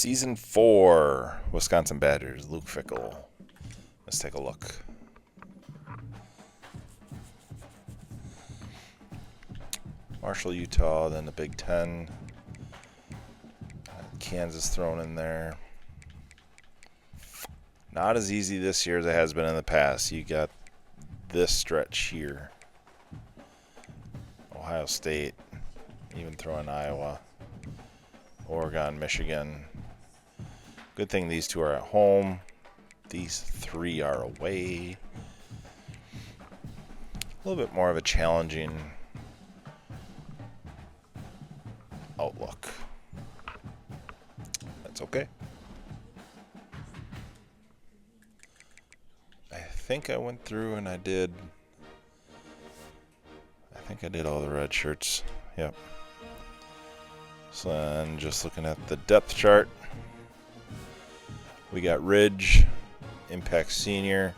Season 4, Wisconsin Badgers, Luke Fickell. Let's take a look. Marshall, Utah, then the Big Ten. Kansas thrown in there. Not as easy this year as it has been in the past. You got this stretch here. Ohio State, even throw in Iowa. Oregon, Michigan. Good thing these two are at home. These three are away. A little bit more of a challenging outlook. That's okay. I think I went through and I think I did all the red shirts. Yep. So then just looking at the depth chart, we got Ridge, Impact Senior.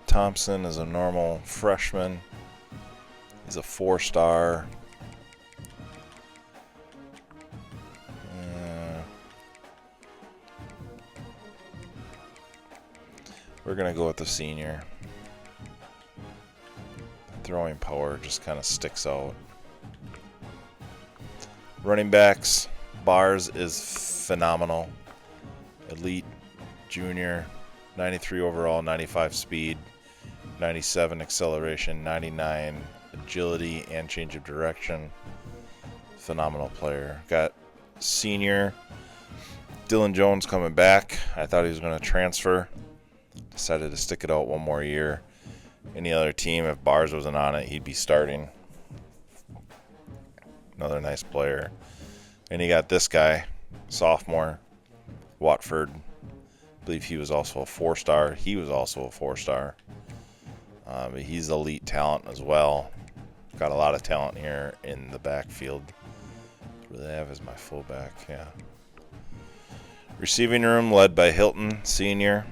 Thompson is a normal freshman. He's a 4-star. We're going to go with the senior. Throwing power just kind of sticks out. Running backs, Bars is phenomenal. Elite junior, 93 overall, 95 speed, 97 acceleration, 99 agility and change of direction. Phenomenal player. Got senior Dylan Jones coming back. I thought he was going to transfer. Decided to stick it out one more year. Any other team, if Bars wasn't on it, he'd be starting. Another nice player. And you got this guy, sophomore, Watford. I believe he was also a 4-star. He was also a 4-star. But he's elite talent as well. Got a lot of talent here in the backfield. What do they have as my fullback? Yeah. Receiving room led by Hilton, senior.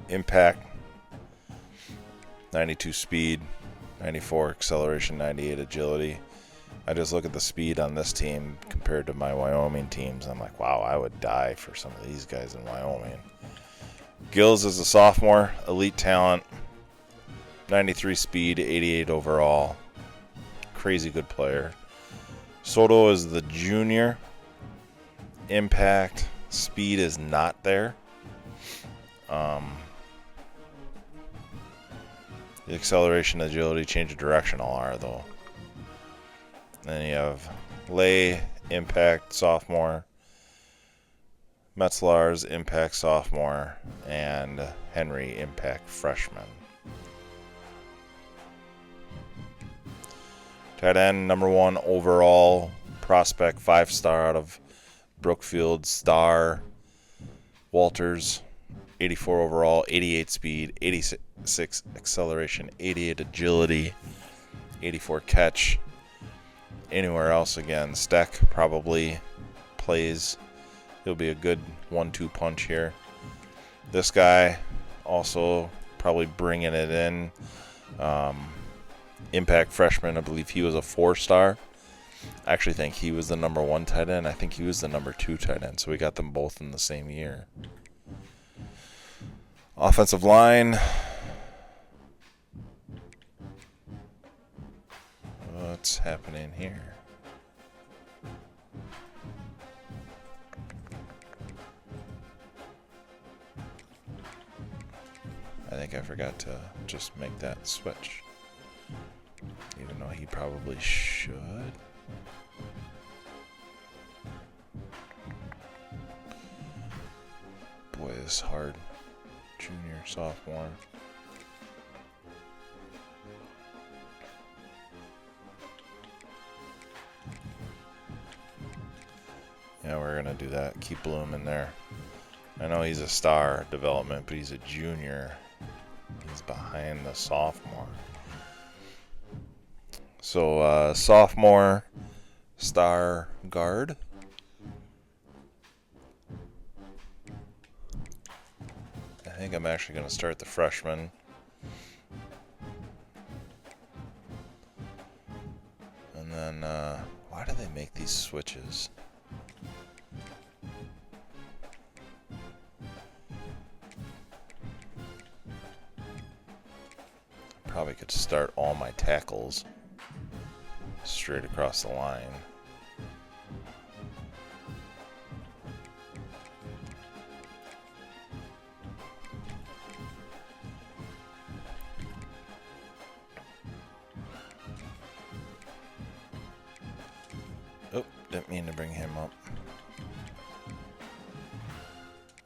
Impact, 92 speed, 94 acceleration, 98 agility. I just look at the speed on this team compared to my Wyoming teams. I'm like, wow, I would die for some of these guys in Wyoming. Gills is a sophomore, elite talent, 93 speed, 88 overall. Crazy good player. Soto is the junior. Impact, speed is not there. The acceleration, agility, change of direction all are, though. Then you have Lay, Impact, sophomore. Metzlar's Impact, sophomore. And Henry, Impact, freshman. Tight end, number 1 overall prospect, 5-star out of Brookfield. Star, Walters. 84 overall, 88 speed, 86 acceleration, 88 agility, 84 catch. Anywhere else, again, Steck probably plays. He'll be a good 1-2 punch here. This guy also probably bringing it in. Impact freshman, I believe he was a 4-star. I actually think he was the number 1 tight end. I think he was the number 2 tight end, so we got them both in the same year. Offensive line. What's happening here? I think I forgot to just make that switch. Even though he probably should. Boy, this is hard. Junior, sophomore. Yeah, we're going to do that. Keep Bloom in there. I know he's a star development, but he's a junior. He's behind the sophomore. So, sophomore, star guard. I think I'm actually going to start the freshman. And then, Why do they make these switches? Probably could start all my tackles straight across the line. Oh, didn't mean to bring him up.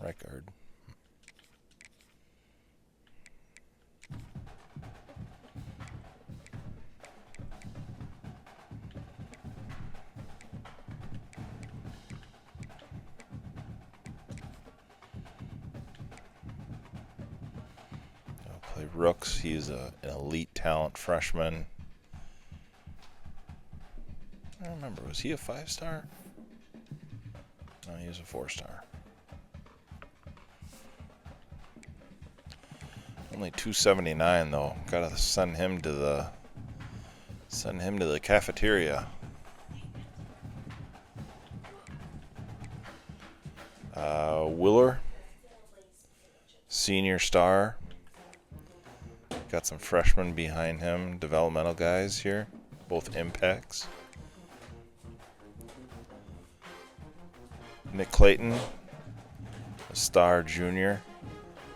Right guard. I'll play Rooks. He's an elite talent freshman. I don't remember. Was he a 5-star? No, he was a 4-star. Only 279 though. Gotta send him to the cafeteria. Willer, senior star. Got some freshmen behind him, developmental guys here, both impacts. Nick Clayton, a star junior.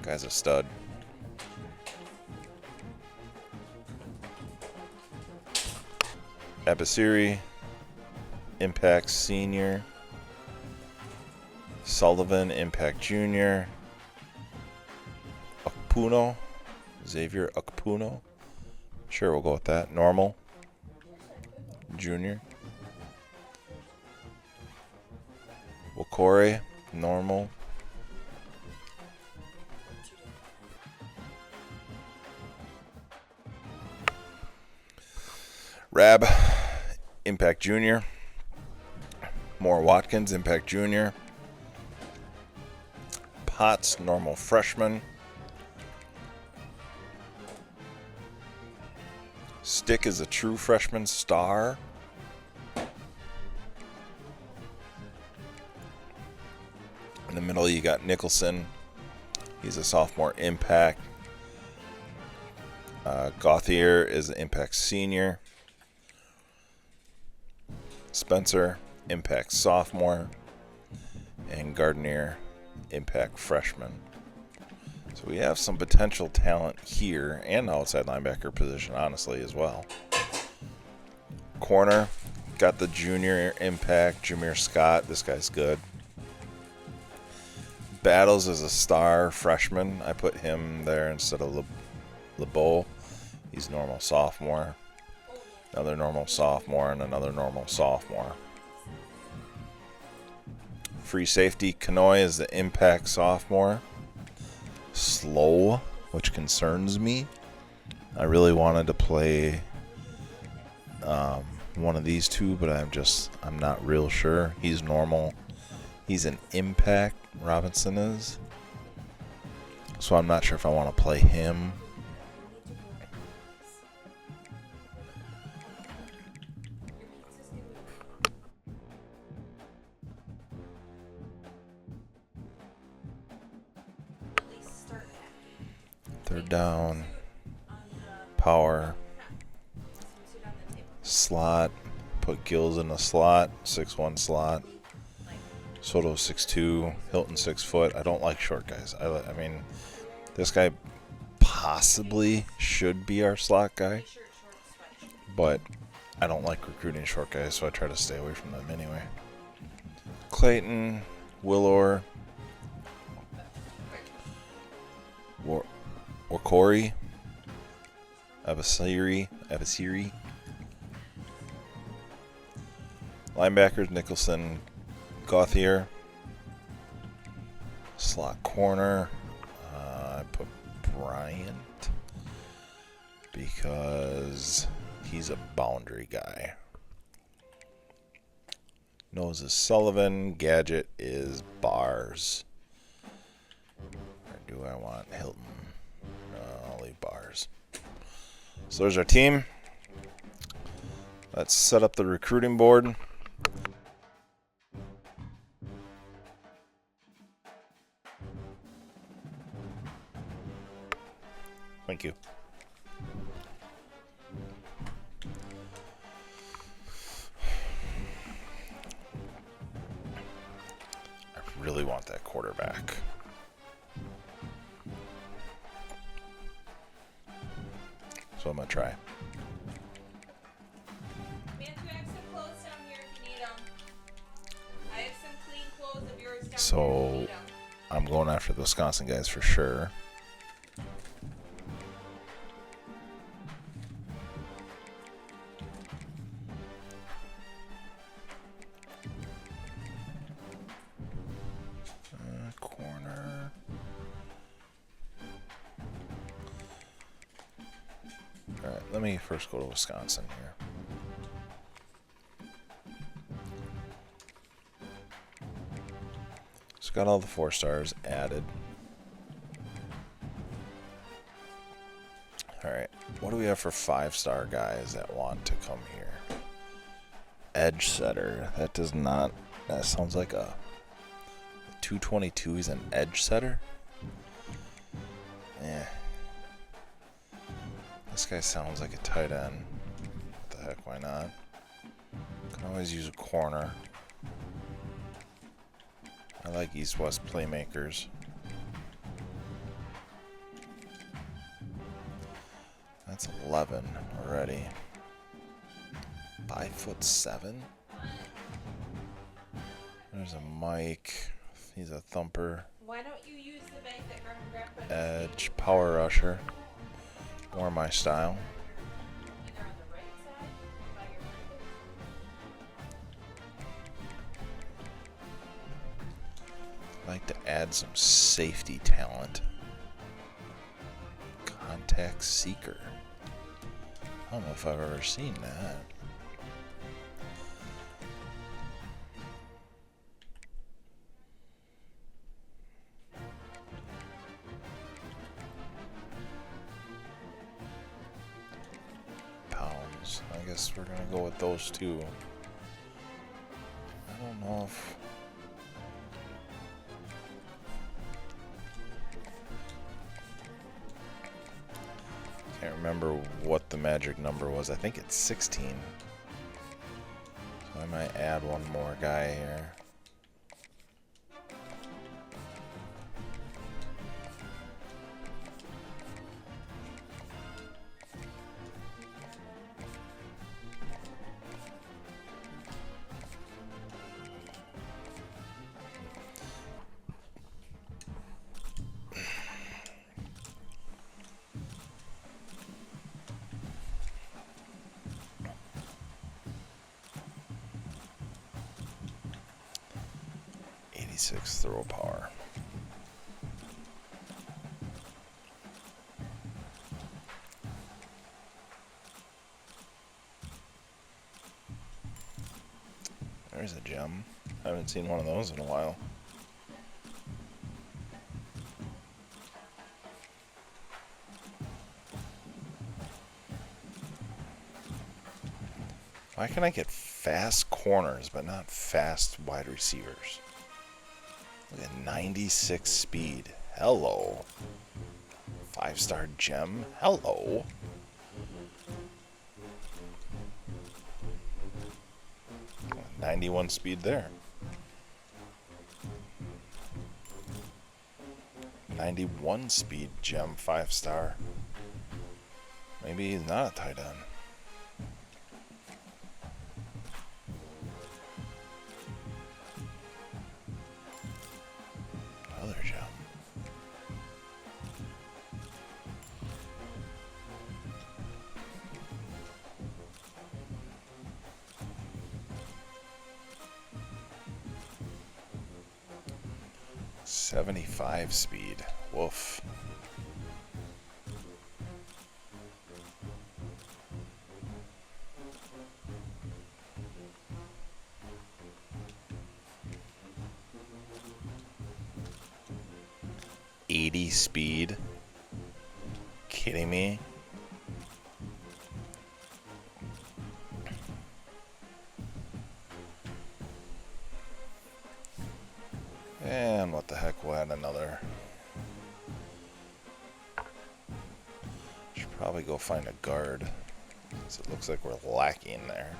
Guy's a stud. Abasiri, impact senior. Sullivan, impact junior. Okpuno, Xavier Okpuno. Sure, we'll go with that. Normal, junior. Wakore, normal. Rab, impact junior. Moore Watkins, impact junior. Potts, normal freshman. Stick is a true freshman star. In the middle, you got Nicholson. He's a sophomore impact. Gauthier is an impact senior. Spencer, impact sophomore. And Gardner, impact freshman. So we have some potential talent here and outside linebacker position, honestly, as well. Corner, got the junior impact, Jameer Scott. This guy's good. Battles is a star freshman. I put him there instead of LeBeau. He's normal sophomore. Another normal sophomore and another normal sophomore. Free safety, Kanoy is the impact sophomore. Slow, which concerns me. I really wanted to play one of these two, but I'm not real sure. He's normal. He's an impact, Robinson is. So I'm not sure if I want to play him. Third down. Power. Slot. Put Gills in the slot. 6'1" slot. Soto 6'2", Hilton 6 foot. I don't like short guys. I mean, this guy possibly should be our slot guy, but I don't like recruiting short guys, so I try to stay away from them anyway. Clayton, Willor, Corey, Abasiri. Linebackers, Nicholson, Gauthier. Slot corner, I put Bryant because he's a boundary guy. Nose is Sullivan. Gadget is Bars. Or do I want Hilton? No, I'll leave Bars. So there's our team. Let's set up the recruiting board. Thank you. I really want that quarterback. So I'm going to try. So I'm going after the Wisconsin guys for sure. Corner. All right, let me first go to Wisconsin here. Got all the 4 stars added. Alright, what do we have for 5-star guys that want to come here? Edge setter. That does not. That sounds like a 222 is an edge setter? Eh. This guy sounds like a tight end. What the heck, why not? Can always use a corner. I like East-West playmakers. That's 11 already. 5'7". There's a Mike. He's a thumper. Why don't you use the bank that Grandpa Edge, power rusher. More my style. either on the right side by your I'd like to add some safety talent. Contact seeker. I don't know if I've ever seen that. Pounds. I guess we're gonna go with those two. I don't know if can't remember what the magic number was. I think it's 16. So I might add one more guy here. Throw power. There's a gem. I haven't seen one of those in a while. Why can I get fast corners but not fast wide receivers? Look at 96 speed. Hello. 5-star gem. Hello. Oh, 91 speed there. 91 speed gem 5-star. Maybe he's not a tight end. Another gem. .75 speed. Woof. .80 speed. Kidding me? And what the heck, we'll add another. Should probably go find a guard, because it looks like we're lacking there.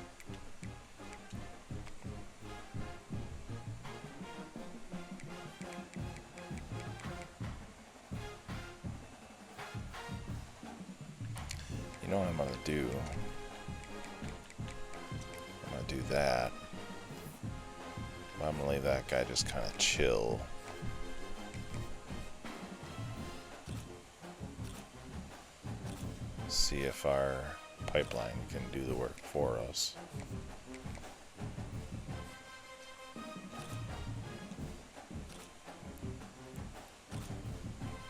You know what I'm going to do? I'm going to do that. I'm going to leave that guy just kind of chill. See if our pipeline can do the work for us.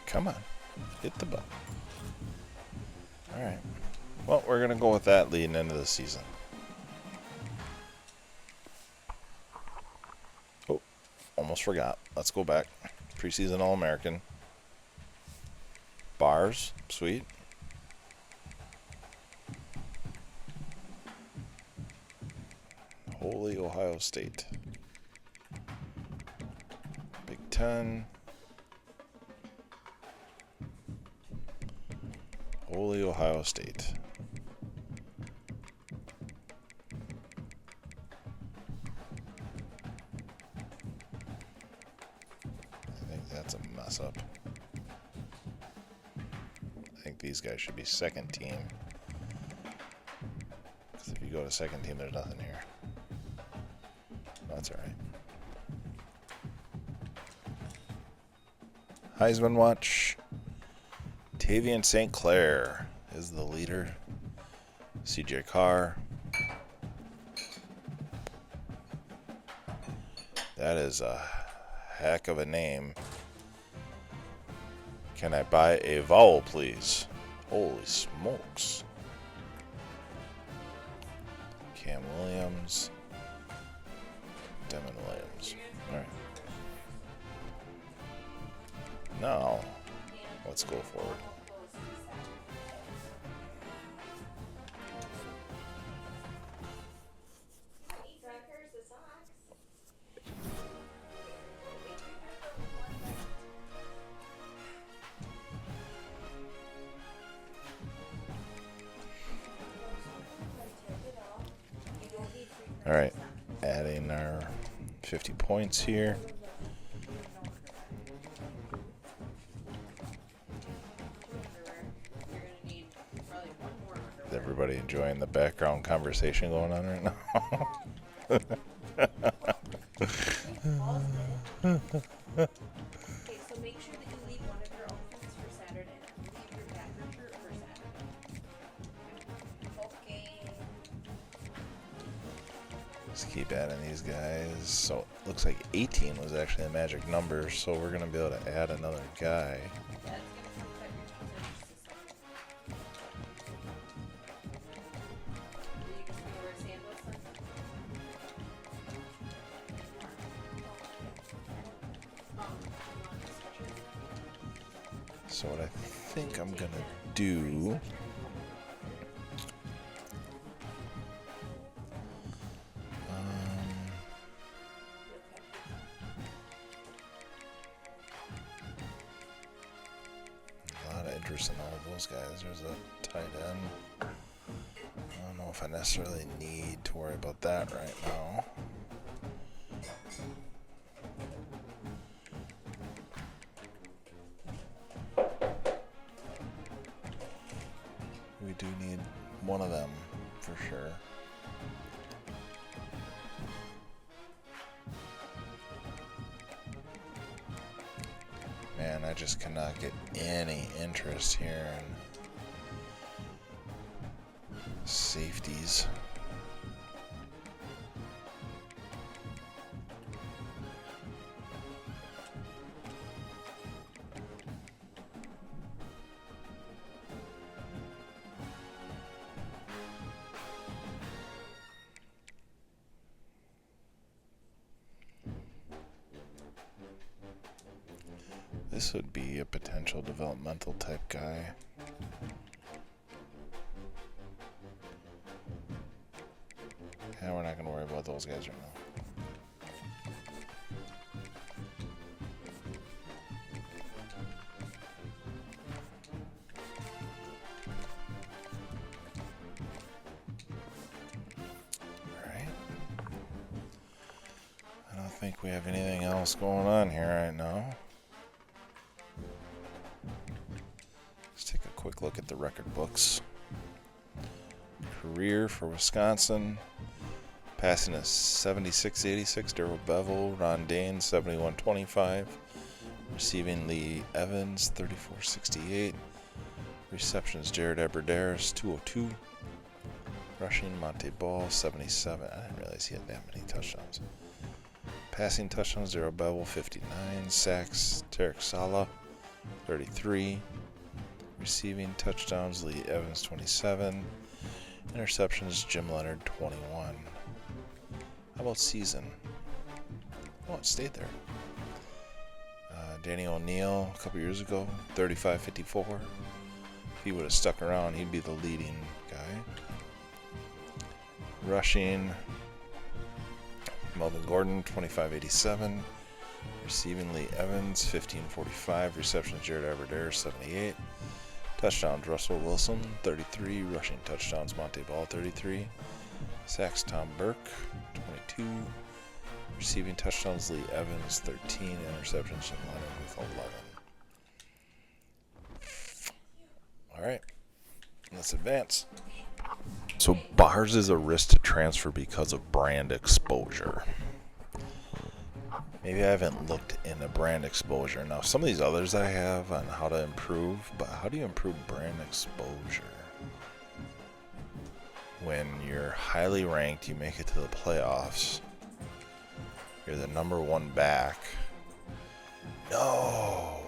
Come on, hit the button. Alright. Well, we're going to go with that leading into the season. Oh, almost forgot. Let's go back. Preseason All-American. Bars, sweet. Holy Ohio State. Big Ten. Holy Ohio State. I think that's a mess up. I think these guys should be second team. Because if you go to second team, there's nothing here. That's alright. Heisman watch. Tavian St. Clair is the leader. CJ Carr. That is a heck of a name. Can I buy a vowel, please? Holy smokes. Cam Williams. Demon Williams. Alright. Now, let's go forward. Alright, adding our 50 points here. Is everybody enjoying the background conversation going on right now? Okay, so make sure that you leave one of your outfits for Saturday. Leave your Packer shirt for Saturday. Okay. Let's keep adding these guys. So it looks like 18 was actually a magic number, so we're going to be able to add another guy. That's gonna affect your percentage system. Are you just gonna wear sandals then? You want sweatshirts? So what I think I'm going to do... interest in all of those guys. There's a tight end. I don't know if I necessarily need to worry about that right now. We do need one of them for sure. Man, I just cannot get any interest here in safeties. This would be a potential developmental type guy. Yeah, we're not going to worry about those guys right now. think we have anything else going on here right now. Let's take a quick look at the record books. Career for Wisconsin. Passing is 76-86, Darrell Bevel. Ron Dane, 71-25. Receiving Lee Evans, 34-68. Receptions, Jared Eberderis, 202. Rushing, Monte Ball, 77. I didn't realize he had that many touchdowns. Passing touchdowns, Darrell Bevel, 59. Sacks, Tarek Sala, 33. Receiving touchdowns, Lee Evans, 27. Interceptions, Jim Leonard, 21. How about season? Oh, it stayed there. Danny O'Neal, a couple years ago, 35-54. If he would have stuck around, he'd be the leading guy. Rushing, Melvin Gordon, 25-87. Receiving, Lee Evans, 15-45. Receptions, Jared Eberderis, 78. Touchdowns, Russell Wilson, 33. Rushing touchdowns, Monte Ball, 33. Sacks, Tom Burke, 22. Receiving touchdowns, Lee Evans, 13. Interceptions, Jim Leonard with 11. All right, let's advance. So Bars is a risk to transfer because of brand exposure. Maybe I haven't looked into brand exposure. Now, some of these others I have on how to improve, but how do you improve brand exposure? When you're highly ranked, you make it to the playoffs. You're the number one back. No.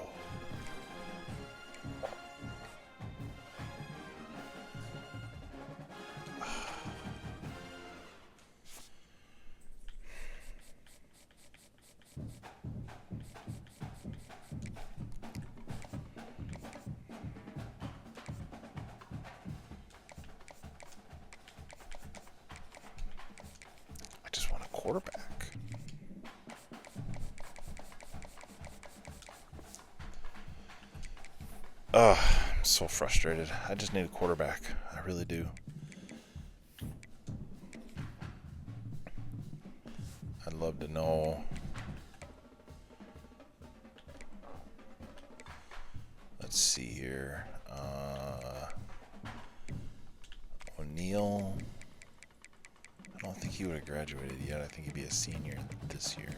I just want a quarterback. I'm so frustrated. I just need a quarterback. I really do. I'd love to know. Let's see here. O'Neal. I don't think he would have graduated yet. I think he'd be a senior this year.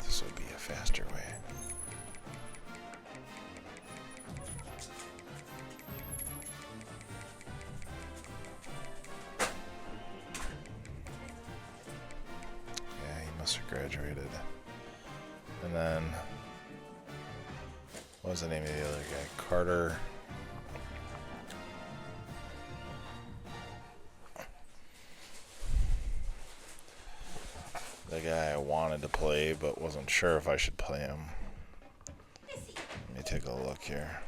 This would be a faster way. Yeah, he must have graduated. And then, what was the name of the other guy? Carter. The guy I wanted to play but wasn't sure if I should play him. Let me take a look here.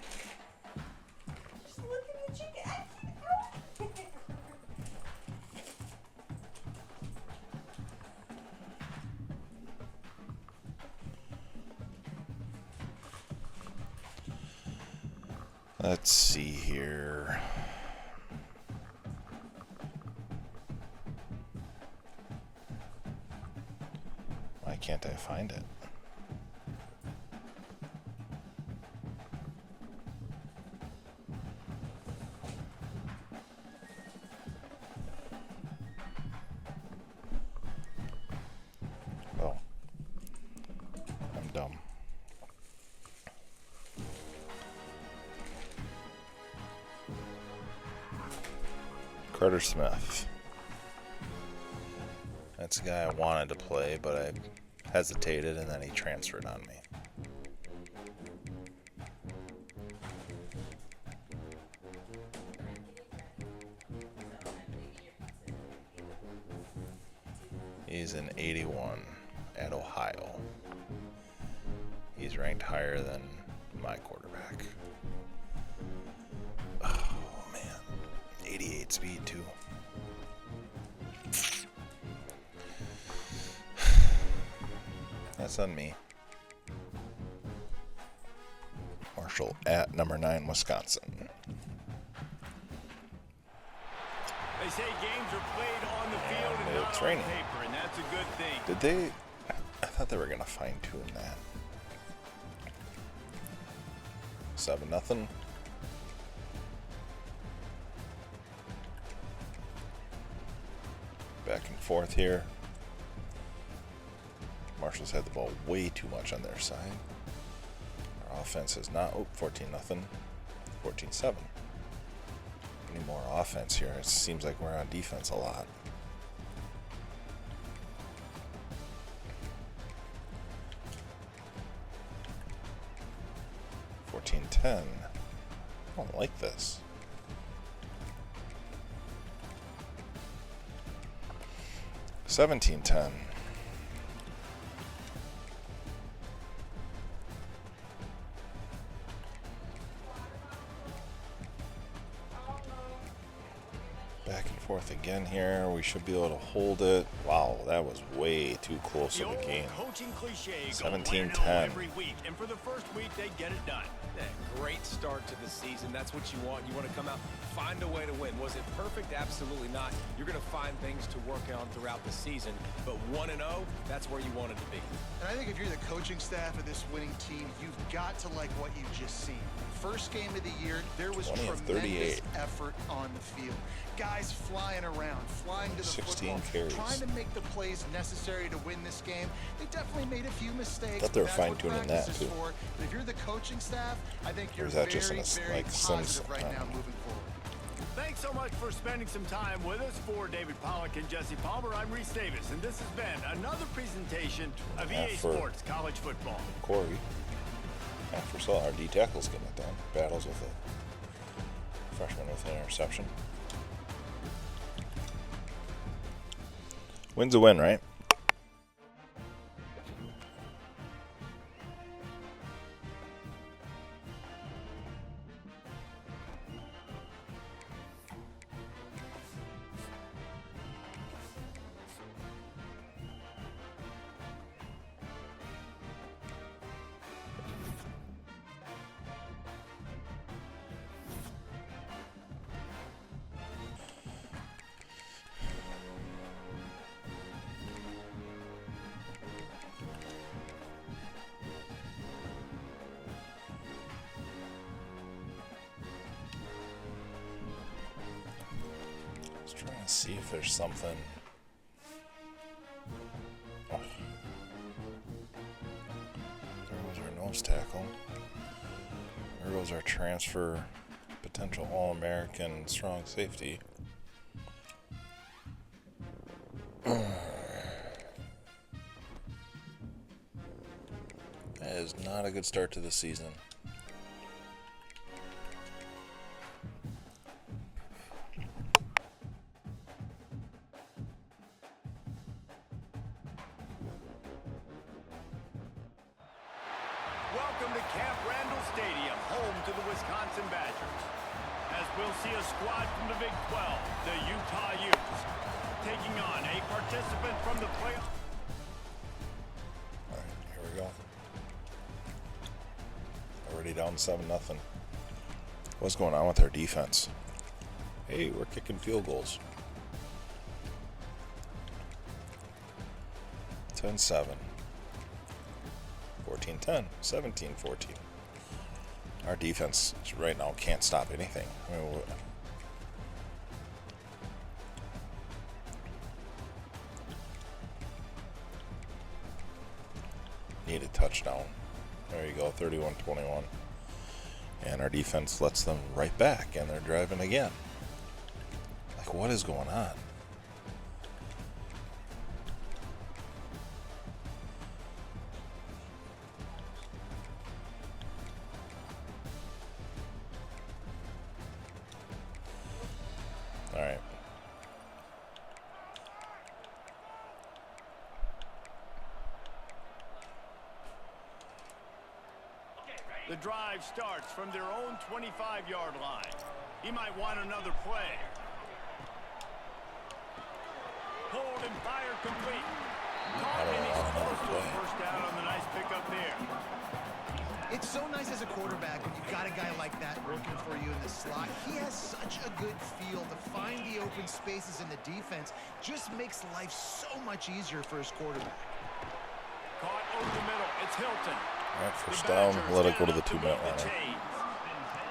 Let's see here. Why can't I find it? Oh, I'm dumb. Carter Smith. That's the guy I wanted to play, but I hesitated and then he transferred on me. He's an 81 at Ohio. He's ranked higher than my quarterback. Oh man, 88 speed too. That's on me. Marshall at number 9, Wisconsin. They say games are played on the field and not it's on raining. paper, and that's a good thing. Did they? I thought they were gonna fine-tune that. 7-0. Back and forth here. Marshall's had the ball way too much on their side. Our offense is not. 14-0. 14-7. We need more offense here. It seems like we're on defense a lot. I don't like this. $17-10. Back and forth again here. We should be able to hold it. Wow, that was way too close of a game. 17-10. Every week, and for the first week, they get it done. Great start to the season. That's what you want. You want to come out, find a way to win. Was it perfect? Absolutely not. You're going to find things to work on throughout the season. But 1-0, that's where you want it to be. And I think if you're the coaching staff of this winning team, you've got to like what you've just seen. First game of the year, there was tremendous effort on the field. Guys flying around, flying to the 16 football, carries. trying to make the plays necessary to win this game. They definitely made a few mistakes. Thought they were That's what fine-tuning practice that, is too. for. But if you're the coaching staff, I think you're is that very, just in a, very like, Sims? positive right now moving forward. Thanks so much for spending some time with us. For David Pollack and Jesse Palmer, I'm Reese Davis, and this has been another presentation of EA Sports College Football. Corey. After saw our D tackles getting it done. Battles with a freshman with an interception. Win's a win, right? Trying to see if there's something. Oh. There goes our nose tackle. There goes our transfer, potential All-American strong safety. That is not a good start to the season. Welcome to Camp Randall Stadium, home to the Wisconsin Badgers. As we'll see a squad from the Big 12, the Utah Utes, taking on a participant from the playoff. All right, here we go. Already down 7-0. What's going on with our defense? Hey, we're kicking field goals. 10-7. 14-10, 17-14. Our defense right now can't stop anything. I mean, need a touchdown. There you go, 31-21. And our defense lets them right back, and they're driving again. Like, what is going on? All right. The drive starts from their own 25-yard line. He might want another play. Hold and fire complete. Caught, and he's close to a first down on the nice pickup there. It's so nice as a quarterback when you've got a guy like that working for you in the slot. He has such a good feel to find the open spaces in the defense. Just makes life so much easier for his quarterback. Caught over the middle. It's Hilton. All right, first down. Let it go to the 2-minute line.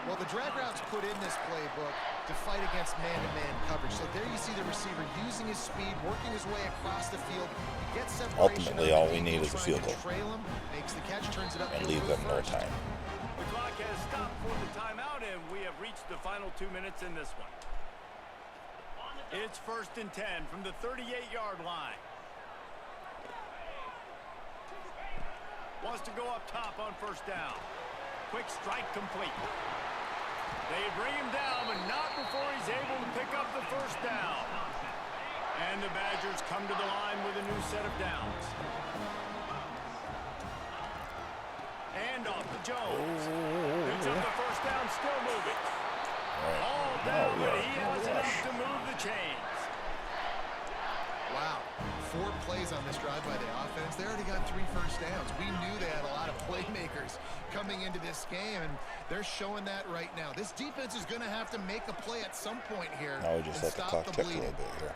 Well, the drag routes put in this playbook to fight against man-to-man coverage. So there you see the receiver using his speed, working his way across the field. He gets separation. Ultimately, all we need is a field goal. Trail him, makes the catch, turns it up, and leave them more time. The clock has stopped for the timeout, and we have reached the final 2 minutes in this one. It's 1st and 10 from the 38-yard line. Wants to go up top on first down. Quick strike complete. They bring him down, but not before he's able to pick up the first down. And the Badgers come to the line with a new set of downs. And off to Jones. Picks up the first down, still moving. All down, but he has enough to move the chains. Wow. 4 plays on this drive by the offense. They already got 3 first downs. We knew they had a lot of playmakers coming into this game, and they're showing that right now. This defense is going to have to make a play at some point here. Now we just let the clock tick a little bit here.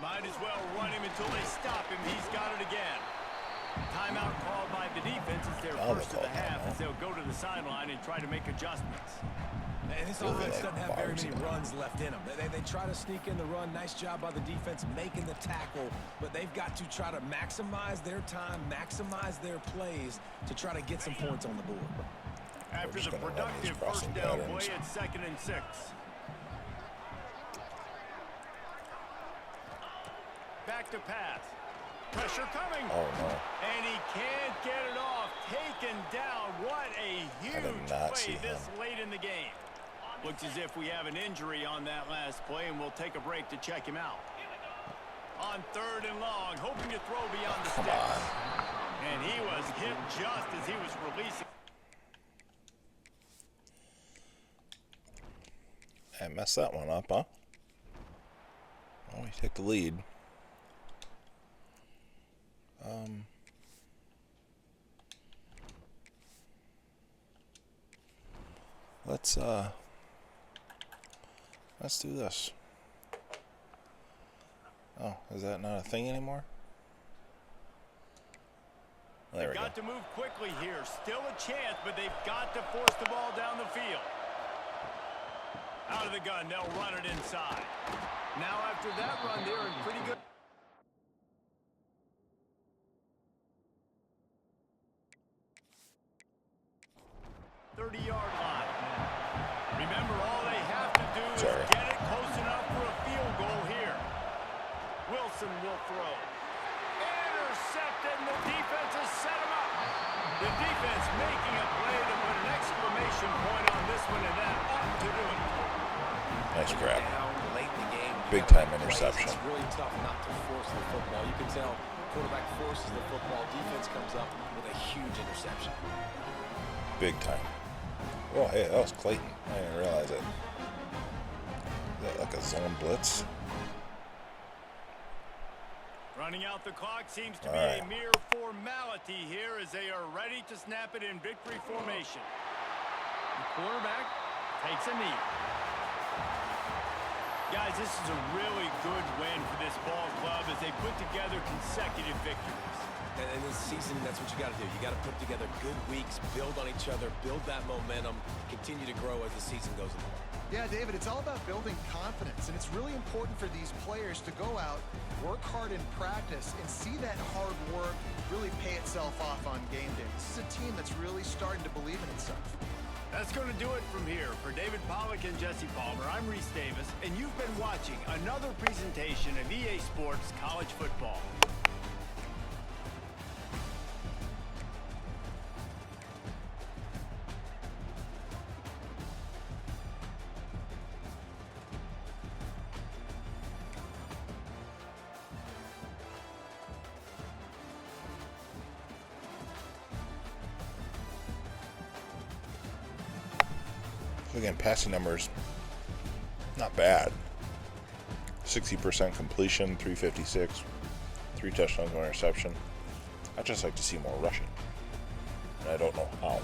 Might as well run him until they stop him. He's got it again. Timeout called by the defense. It's their first of the half as they'll go to the sideline and try to make adjustments. And this offense doesn't have very many runs left in them. They try to sneak in the run. Nice job by the defense making the tackle. But they've got to try to maximize their time, maximize their plays to try to get some points on the board. After the productive first down play, it's 2nd and 6. Back to pass. Pressure coming. Oh, no. And he can't get it off. Taken down. What a huge play this late in the game. Looks as if we have an injury on that last play, and we'll take a break to check him out. On 3rd and long, hoping to throw beyond the sticks. And he was hit just as he was releasing. I messed that one up, huh? Well, we take the lead. Let's do this. Oh, is that not a thing anymore? There we go. Got to move quickly here. Still a chance, but they've got to force the ball down the field. Out of the gun, they'll run it inside. Now after that run, they're in pretty good. 30-yard line. Remember, all they have to do is get it close enough for a field goal here. Wilson will throw. Intercepted, and the defense has set him up. The defense making a play to put an exclamation point on this one, and that ought to do it. Nice grab. Late in the game, big time interception. It's really tough not to force the football. You can tell quarterback forces the football. Defense comes up with a huge interception. Big time. Oh, hey, that was Clayton. I didn't realize it. Is that like a zone blitz? Running out the clock seems to be a mere formality here as they are ready to snap it in victory formation. The quarterback takes a knee. Guys, this is a really good win for this ball club as they put together consecutive victories. And this season, that's what you got to do. You got to put together good weeks, build on each other, build that momentum, continue to grow as the season goes along. Yeah, David, it's all about building confidence, and it's really important for these players to go out, work hard in practice, and see that hard work really pay itself off on game day. This is a team that's really starting to believe in itself. That's going to do it from here. For David Pollack and Jesse Palmer, I'm Reese Davis, and you've been watching another presentation of EA Sports College Football. Again, passing numbers, not bad. 60% completion, 356, 3 touchdowns, 1 interception. I'd just like to see more rushing. And I don't know how.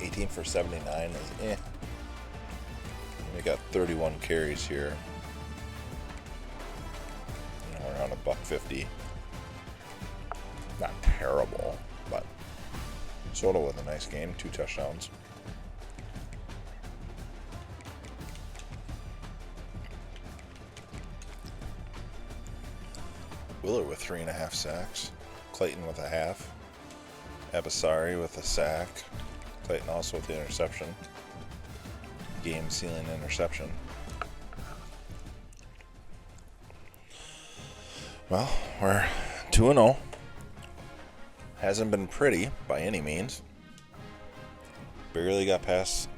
18 for 79 is eh. We got 31 carries here. Around $1.50. Not terrible, but Soto with a nice game, 2 touchdowns. Wheeler with 3.5 sacks. Clayton with a half. Abasari with a sack. Clayton also with the interception. Game-sealing interception. Well, we're 2-0. Hasn't been pretty by any means. Barely got past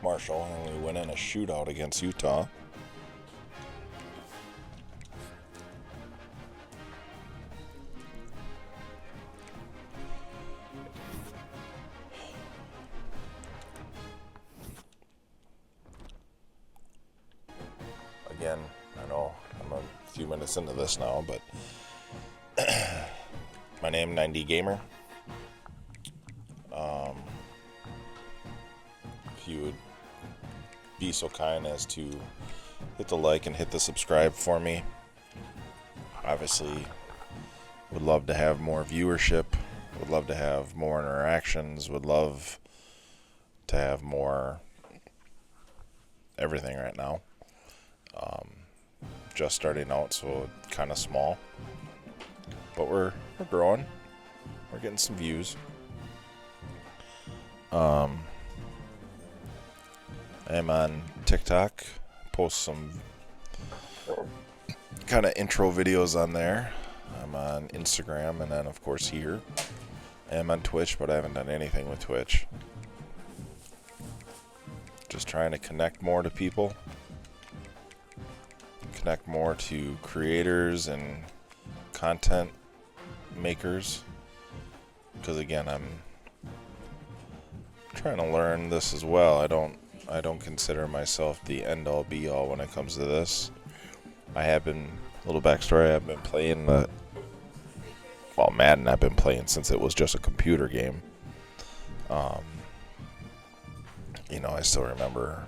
Marshall, and we went in a shootout against Utah. Again, I know I'm a few minutes into this now, but my name 90 Gamer. If you would be so kind as to hit the like and hit the subscribe for me. Obviously, would love to have more viewership, would love to have more interactions, would love to have more everything right now. Just starting out, so kind of small, but we're growing. We're getting some views. I'm on TikTok, post some kind of intro videos on there. I'm on Instagram, and then of course here. I'm on Twitch, but I haven't done anything with Twitch. Just trying to connect more to people. Connect more to creators and content makers, because again, I'm trying to learn this as well. I don't consider myself the end all be all when it comes to this. I have been, little backstory, I've been playing Madden I've been playing since it was just a computer game. I still remember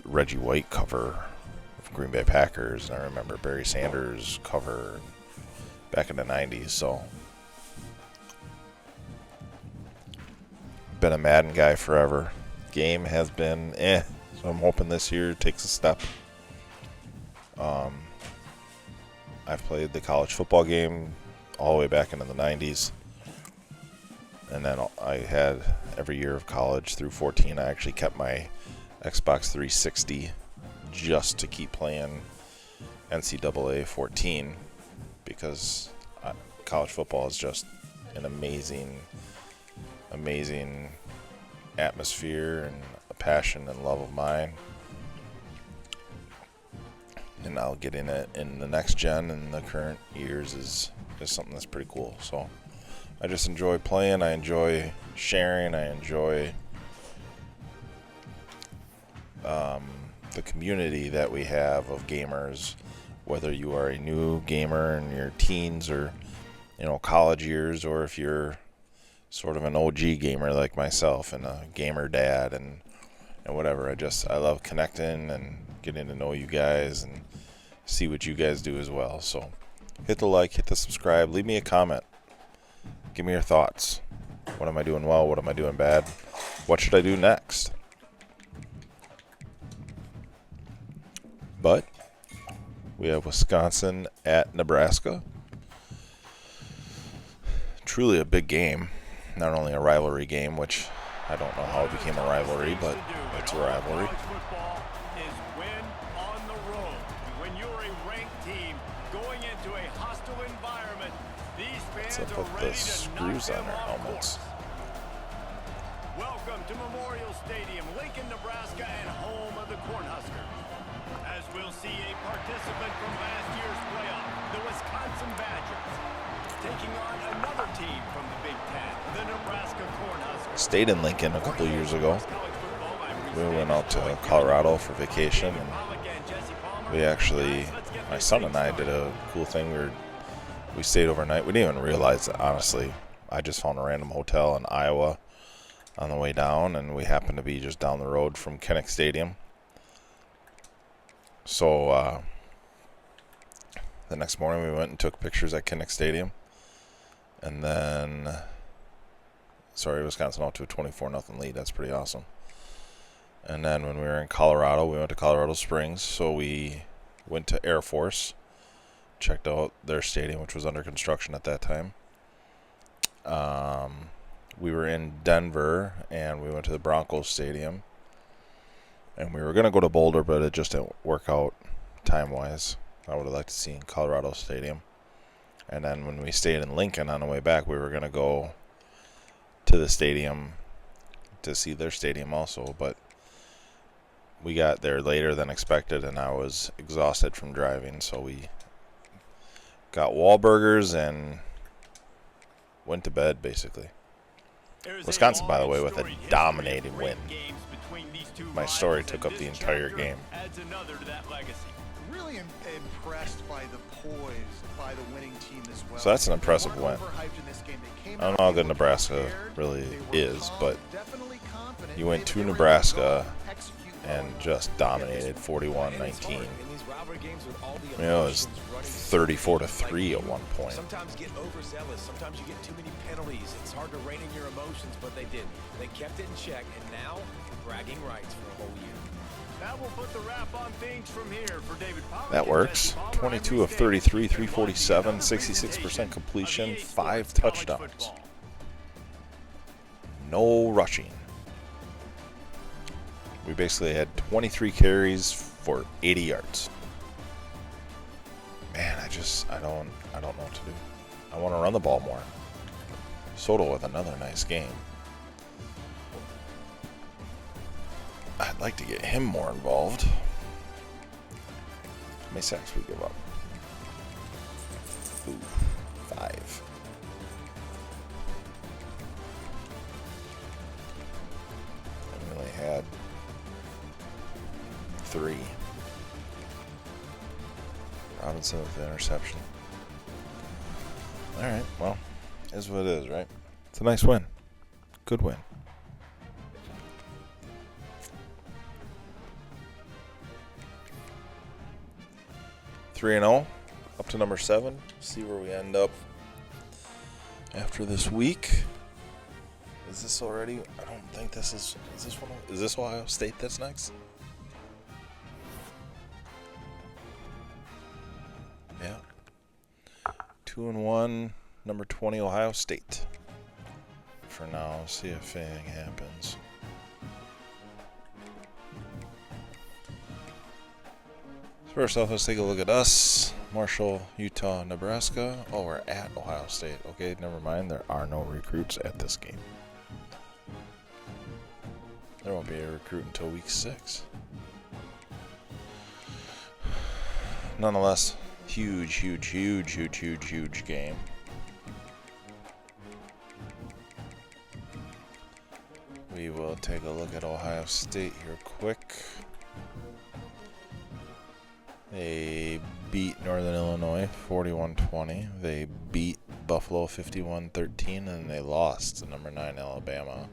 Reggie White cover of Green Bay Packers, and I remember Barry Sanders cover back in the 90s, so been a Madden guy forever. Game has been so I'm hoping this year takes a step. I've played the college football game all the way back into the 90s, and then I had every year of college through 14. I actually kept my Xbox 360 just to keep playing NCAA 14, because college football is just an amazing atmosphere and a passion and love of mine. And now getting it in the next gen and the current years is something that's pretty cool. So I just enjoy playing, I enjoy sharing, I enjoy the community that we have of gamers, whether you are a new gamer in your teens or college years, or if you're sort of an OG gamer like myself and a gamer dad and whatever. I love connecting and getting to know you guys and see what you guys do as well. So hit the like, hit the subscribe, leave me a comment, give me your thoughts. What am I doing well? What am I doing bad? What should I do next? But we have Wisconsin at Nebraska. Truly a big game. Not only a rivalry game, which I don't know how it became a rivalry, but it's a rivalry. Football is win on the road. When you're a ranked team going into a hostile environment, these fans What's up are with ready the to screws knock on them their off helmets? course. Welcome to Memorial Stadium, Lincoln, Nebraska, and home of the Cornhuskers. As we'll see a participant from last year's playoff, the Wisconsin Badgers, taking on another team stayed in Lincoln a couple years ago. We went out to Colorado for vacation, and we actually, my son and I did a cool thing. We stayed overnight. We didn't even realize it, honestly. I just found a random hotel in Iowa on the way down, and we happened to be just down the road from Kinnick Stadium. So the next morning we went and took pictures at Kinnick Stadium, and then Wisconsin out to a 24-0 lead. That's pretty awesome. And then when we were in Colorado, we went to Colorado Springs, so we went to Air Force, checked out their stadium, which was under construction at that time. We were in Denver, and we went to the Broncos Stadium. And we were going to go to Boulder, but it just didn't work out time-wise. I would have liked to see in Colorado Stadium. And then when we stayed in Lincoln on the way back, we were going to go to the stadium to see their stadium also. But we got there later than expected, and I was exhausted from driving. So we got Wahlburgers and went to bed, basically. Wisconsin, by the way, with a dominating win. My story took up the entire game. Really impressed by the poise by the winning team as well. So that's an impressive win. I don't know how good Nebraska really is, but you went to Nebraska and just dominated 41-19. I mean, it was 34-3 at one point. Sometimes get overzealous. Sometimes you get too many penalties. It's hard to rein in your emotions, but they did. They kept it in check, and now bragging rights for a whole year. That will put the wrap on things from here for David Pollack. That works. 22 of 33, 347, 66% completion, 5 touchdowns. No rushing. We basically had 23 carries for 80 yards. Man, I don't know what to do. I want to run the ball more. Soto with another nice game. I'd like to get him more involved. How many sacks we give up? Ooh, 5. And we only had 3. Robinson with the interception. Alright, well, is what it is, right? It's a nice win. Good win. Three and 0, up to number 7. See where we end up after this week. Is this already? I don't think this is. Is this one? Is this Ohio State that's next? Yeah. 2-1, number 20 Ohio State. For now, see if anything happens. First off, let's take a look at us. Marshall, Utah, Nebraska. Oh, we're at Ohio State. Okay, never mind. There are no recruits at this game. There won't be a recruit until week 6. Nonetheless, huge game. We will take a look at Ohio State here quick. They beat Northern Illinois 41-20. They beat Buffalo 51-13, and they lost to number 9 Alabama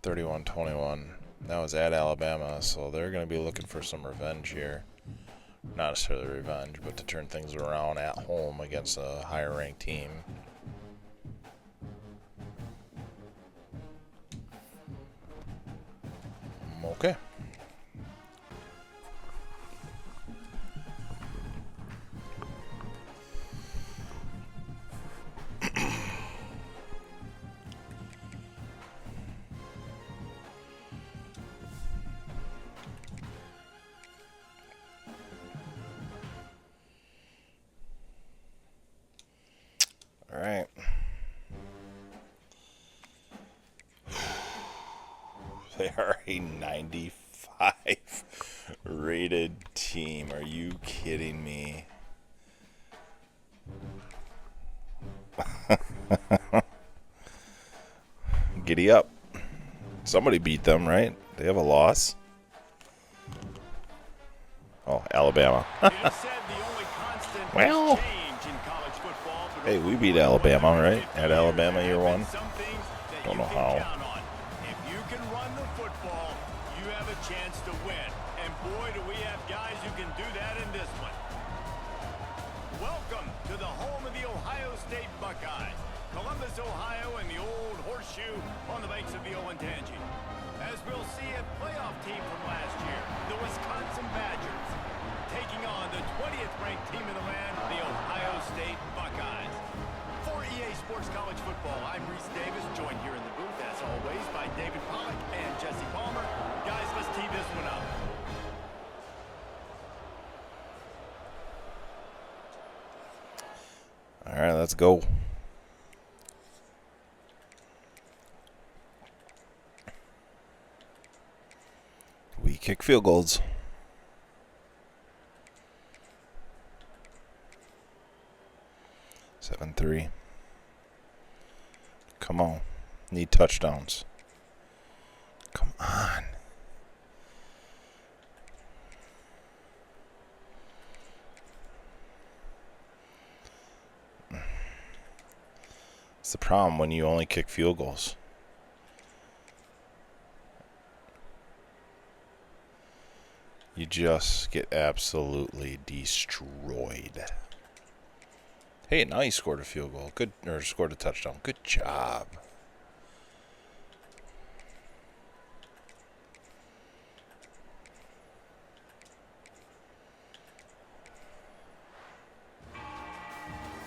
31-21. That was at Alabama, so they're going to be looking for some revenge here. Not necessarily revenge, but to turn things around at home against a higher-ranked team. Okay. All right. They are a 95 rated team. Are you kidding me? Giddy up. Somebody beat them, right? They have a loss. Oh, Alabama. Well, hey, we beat Alabama, right? At Alabama, year one. Don't know how. If you can run the football, you have a chance to win. And boy, do we have guys who can do that in this one. Welcome to the home of the Ohio State Buckeyes. Columbus, Ohio, and the old horseshoe on the banks of the Olentangy. As we'll see, a playoff team from last year, the Wisconsin Badgers, taking on the 20th ranked team in the land, the Ohio State Buckeyes. For EA Sports College Football, I'm Reese Davis, joined here in the booth, as always, by David Pollack and Jesse Palmer. Guys, let's tee this one up. All right, let's go. We kick field goals. 7-3. Come on. Need touchdowns. Come on. It's the problem when you only kick field goals. You just get absolutely destroyed. Hey, now you scored a field goal. Good, or scored a touchdown. Good job.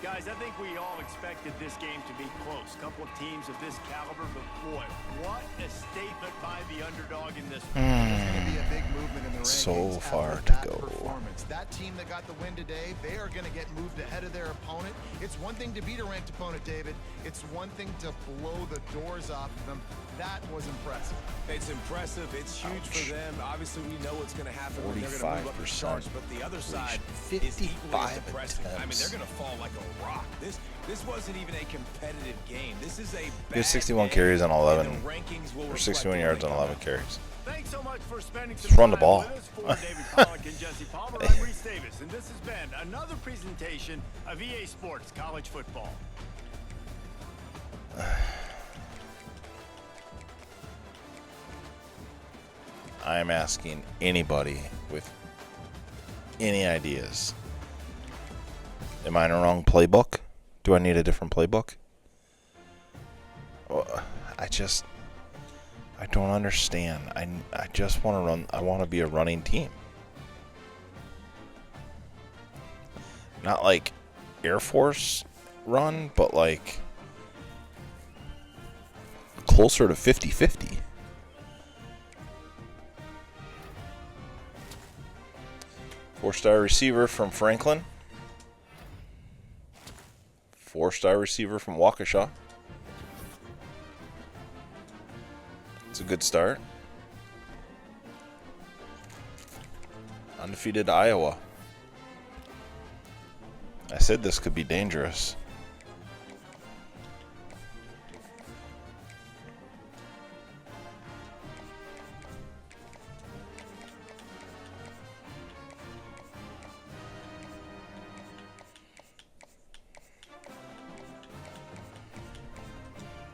Guys, I think we all expected this game to be close. A couple of teams of this caliber, but boy, what a statement by the underdog in this one. There's going to be a big movement in the rankings So far after to that go. performance. That team that got the win today, they are going to get moved ahead of their opponent. It's one thing to beat a ranked opponent, David. It's one thing to blow the doors off of them. That was impressive. It's impressive. It's huge for them. Obviously, we know what's going to happen when they're going to move up the 45%. charts, but the other side is equally as impressive. I mean, they're going to fall like a rock. This wasn't even a competitive game. This is a He has 61 bad carries on game, 11, and the rankings will or reflect 61 it yards when on they 11 come out. carries. Thanks so much for spending some Just run the time ball. with us. For David Pollack and Jesse Palmer, I'm Reese Davis, and this has been another presentation of EA Sports College Football. I'm asking anybody with any ideas. Am I in a wrong playbook? Do I need a different playbook? I don't understand. I just want to run. I want to be a running team. Not like Air Force run, but like closer to 50-50. Four-star receiver from Franklin. Four-star receiver from Waukesha. It's a good start. Undefeated Iowa. I said this could be dangerous.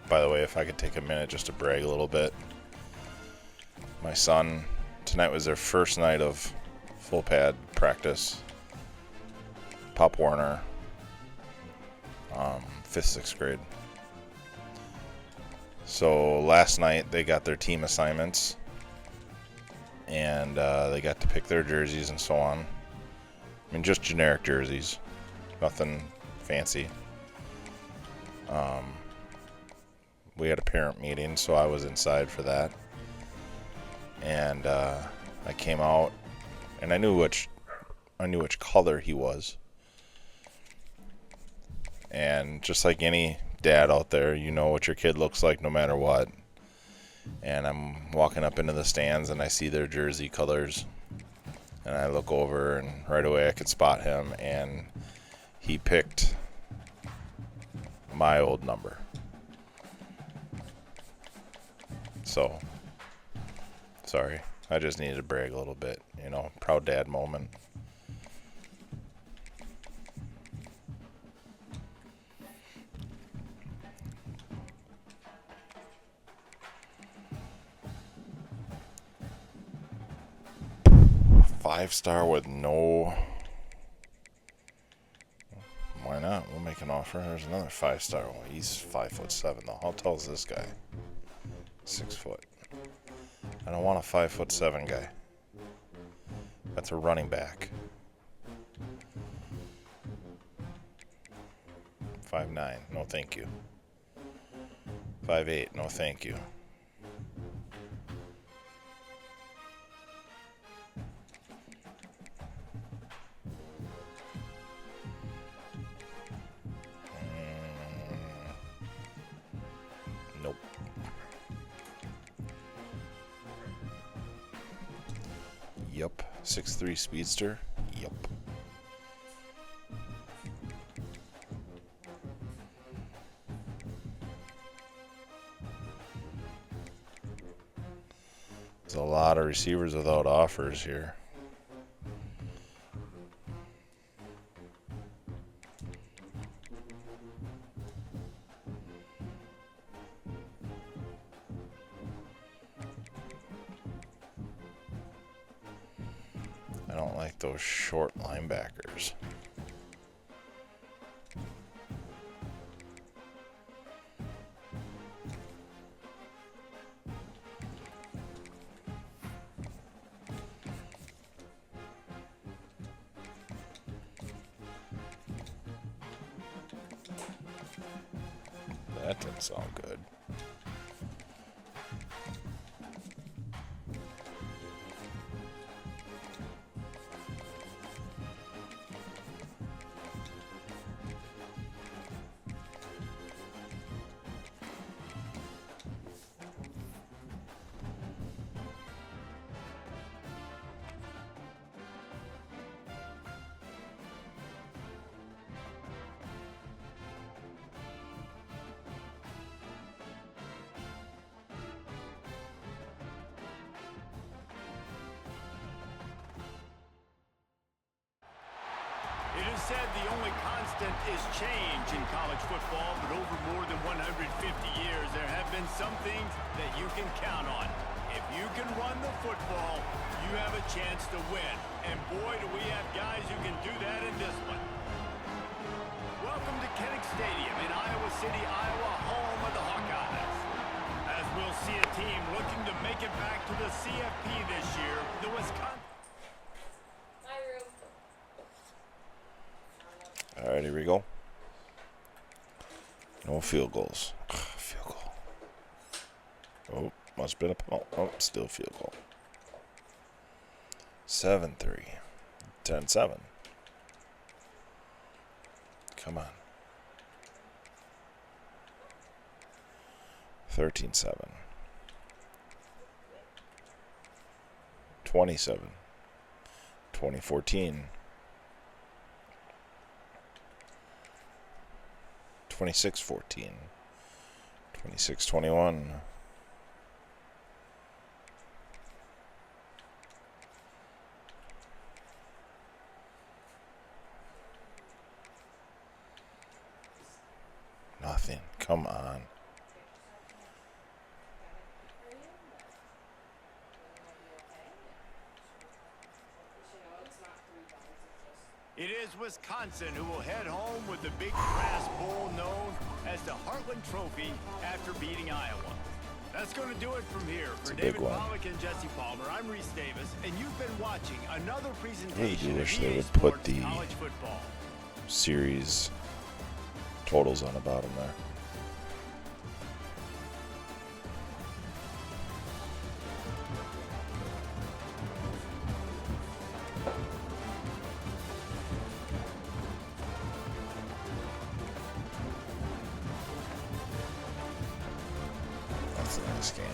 By the way, if I could take a minute just to brag a little bit. My son, tonight was their first night of full pad practice. Pop Warner, 5th, 6th grade. So last night they got their team assignments, and they got to pick their jerseys and so on. I mean, just generic jerseys, nothing fancy. We had a parent meeting, so I was inside for that. And I came out, and I knew which color he was. And just like any dad out there, you know what your kid looks like no matter what. And I'm walking up into the stands, and I see their jersey colors. And I look over, and right away I could spot him, and he picked my old number. So, sorry. I just needed to brag a little bit. You know, proud dad moment. Five-star with no... Why not? We'll make an offer. There's another 5-star one. He's 5'7" though. How tall is this guy? 6 foot. I don't want a 5'7" guy. That's a running back. 5'9". No, thank you. 5'8". No, thank you. Nope. Yup. 6'3" speedster. Yup. There's a lot of receivers without offers here. I don't like those short linebackers. That didn't sound good. It is said the only constant is change in college football, but over more than 150 years, there have been some things that you can count on. If you can run the football, you have a chance to win. And boy, do we have guys who can do that in this one. Welcome to Kinnick Stadium in Iowa City, Iowa, home of the Hawkeyes. As we'll see a team looking to make it back to the CFP this year, the Wisconsin. All right, here we go. No field goals. Field goal. Oh, must have been a penalty. Oh, still field goal. 7-3. 10-7. Come on. 13-7. 27. 2014. 26-14. 26-21. Nothing. Come on. It is Wisconsin who will head home with the big brass bowl known as the Heartland Trophy after beating Iowa. That's going to do it from here. For David Pollock and Jesse Palmer, I'm Reese Davis, and you've been watching another presentation I wish of they EA would Sports put the College Football. Series totals on the bottom there. That's a nice game.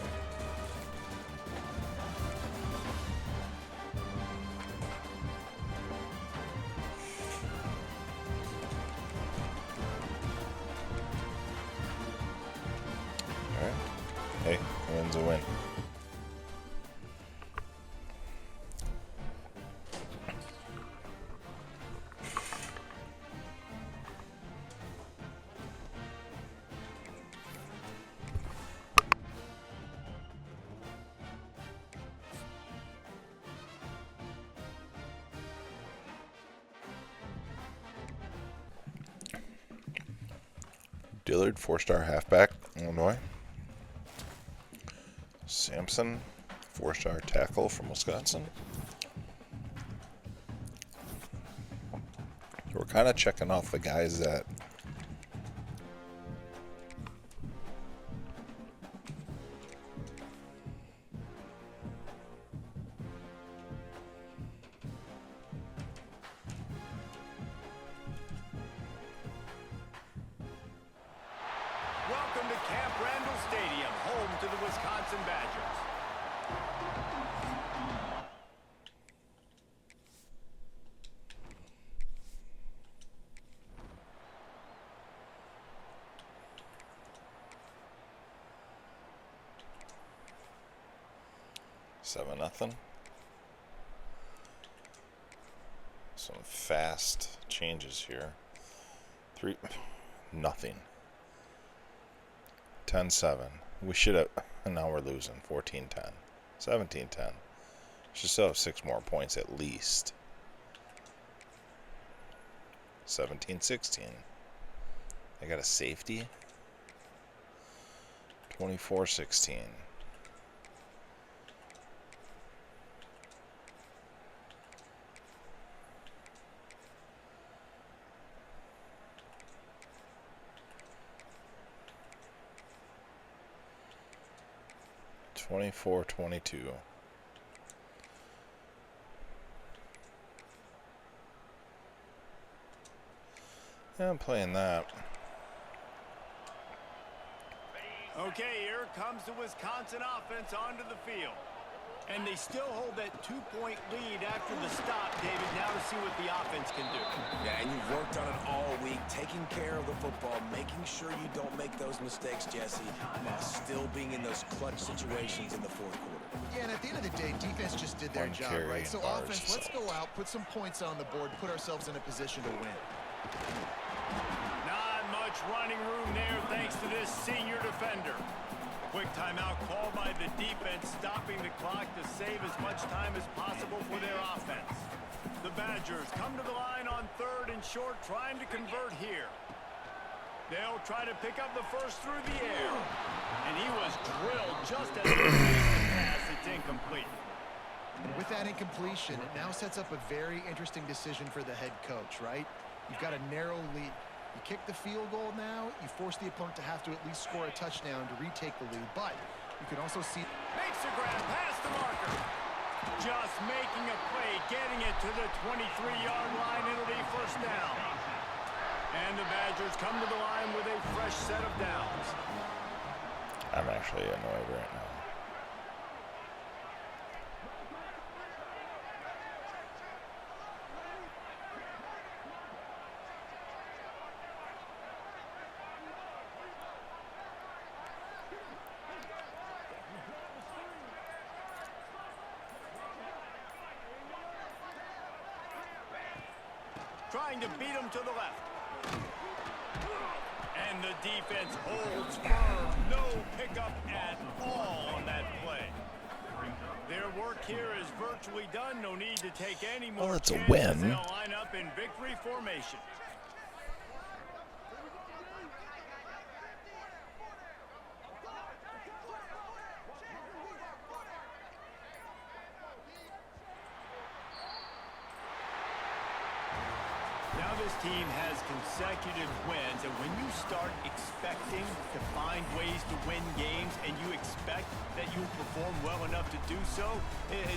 All right. Hey, A win's a win. Dillard, 4-star halfback, Illinois. Sampson, 4-star tackle from Wisconsin. We're kind of checking off the guys that Welcome to Camp Randall Stadium, home to the Wisconsin Badgers. Seven nothing. Some fast changes here. 3-0. 10-7. We should have. Now we're losing. 14-10. 17-10. Should still have 6 more points at least. 17-16. I got a safety. 24-16. $24-22. Yeah, I'm playing that. Okay, here comes the Wisconsin offense onto the field. And they still hold that 2-point lead after the stop, David. Now to see what the offense can do. Yeah, and you've worked on it all week, taking care of the football, making sure you don't make those mistakes, Jesse, while still being in those clutch situations in the fourth quarter. Yeah, and at the end of the day, defense just did their job, right? So offense, let's go out, put some points on the board, put ourselves in a position to win. Not much running room there thanks to this senior defender. Quick timeout called by the defense, stopping the clock to save as much time as possible for their offense. The Badgers come to the line on 3rd and short, trying to convert here. They'll try to pick up the first through the air. And he was drilled just as he released the pass. It's incomplete. With that incompletion, it now sets up a very interesting decision for the head coach, right? You've got a narrow lead. You kick the field goal now, you force the opponent to have to at least score a touchdown to retake the lead. But you can also see... Makes a grab past the marker. Just making a play, getting it to the 23-yard line. It'll be first down. And the Badgers come to the line with a fresh set of downs. I'm actually annoyed right now. Trying to beat him to the left. And the defense holds firm. No pickup at all on that play. Their work here is virtually done. No need to take any more it's a chances. win. They'll line up in victory formation. Now this team has consecutive wins, and when you start expecting to find ways to win games and you expect that you'll perform well enough to do so,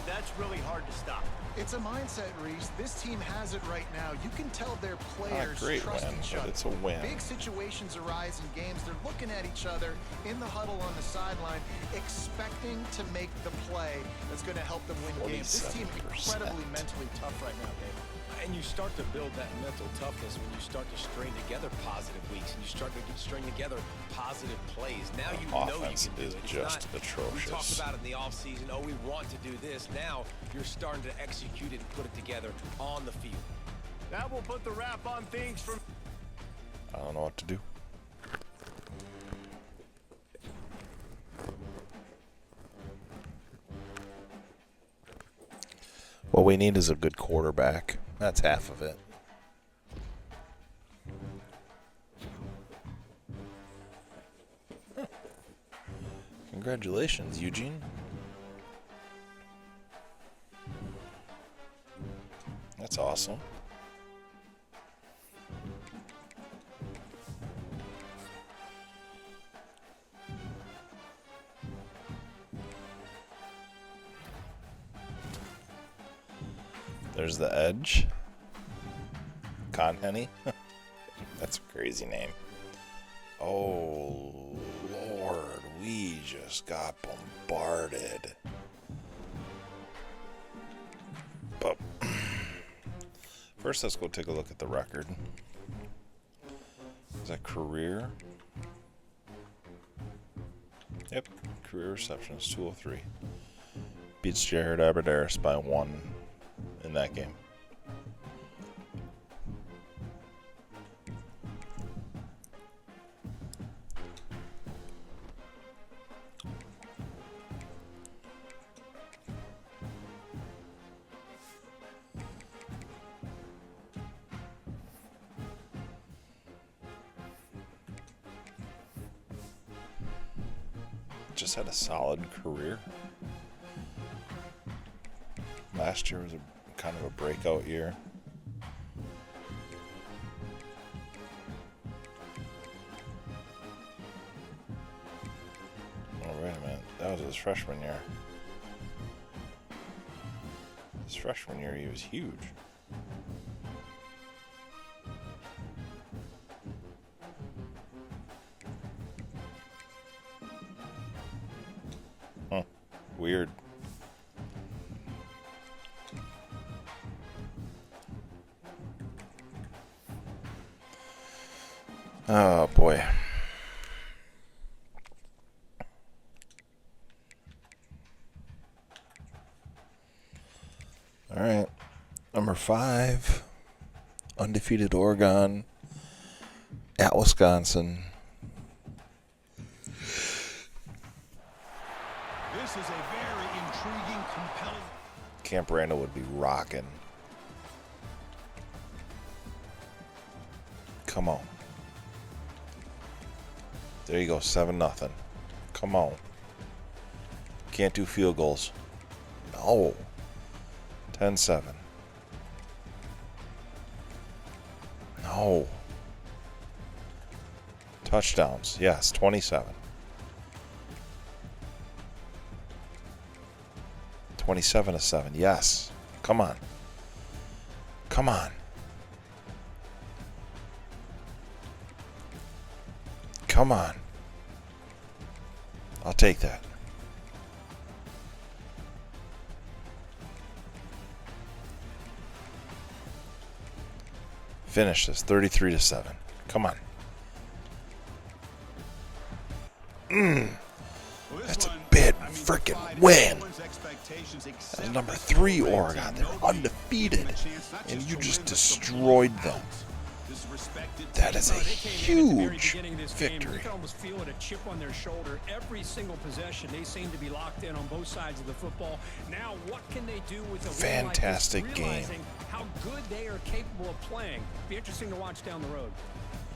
that's really hard to stop. It's a mindset, Reese. This team has it right now. You can tell their players Great trust win, each but other. it's a win. Big situations arise in games. They're looking looking at each other in the huddle on the sideline, expecting to make the play that's going to help them win games. This team incredibly mentally tough right now, Dave. And you start to build that mental toughness when you start to string together positive weeks and you start to string together positive plays. Now you know you can do it. It's just not, atrocious. We talked about it in the offseason. Oh, we want to do this. Now you're starting to execute it and put it together on the field. That will put the wrap on things from. I don't know what to do. What we need is a good quarterback. That's half of it. Huh. Congratulations, Eugene. That's awesome. There's the Edge. Conhenny. That's a crazy name. Oh, Lord. We just got bombarded. But first, let's go take a look at the record. Is that career? Yep. Career receptions, 203. Beats Jared Abbrederis by 1 in that game. Just had a solid career. Last year was a kind of a breakout year. Oh, wait a minute. That was his freshman year. His freshman year, he was huge. Huh. Weird. Oh, boy. All right. Number 5, undefeated Oregon at Wisconsin. This is a very intriguing, compelling. Camp Randall would be rocking. Come on. There you go, 7-0. Come on. Can't do field goals. No. 10-7. No. Touchdowns. Yes, 27. 27-7. Yes. Come on. Come on. Come on. I'll take that. Finish this 33-7. Come on. That's a big freaking win. That's number 3 Oregon. They're undefeated. And you just destroyed them. That is a huge victory. You can almost feel it, a chip on their shoulder. Every single possession, they seem to be locked in on both sides of the football. Now, what can they do with a fantastic like this, realizing how good they are capable of playing? Be interesting to watch down the road.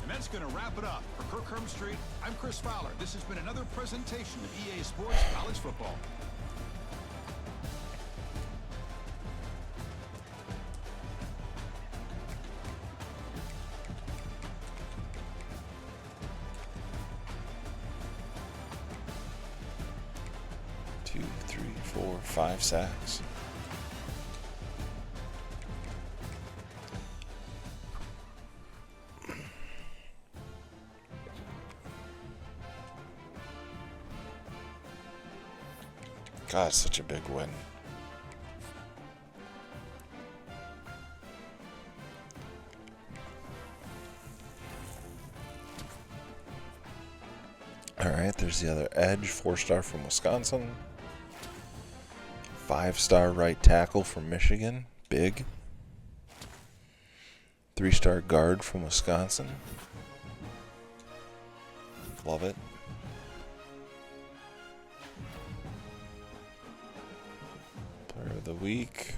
And that's going to wrap it up. For Kirk Hermstreet, I'm Chris Fowler. This has been another presentation of EA Sports College Football. Two, 3, 4, 5 sacks. God, such a big win. All right, there's the other edge, 4-star from Wisconsin. 5-star right tackle from Michigan, big. 3-star guard from Wisconsin. Love it. Player of the week.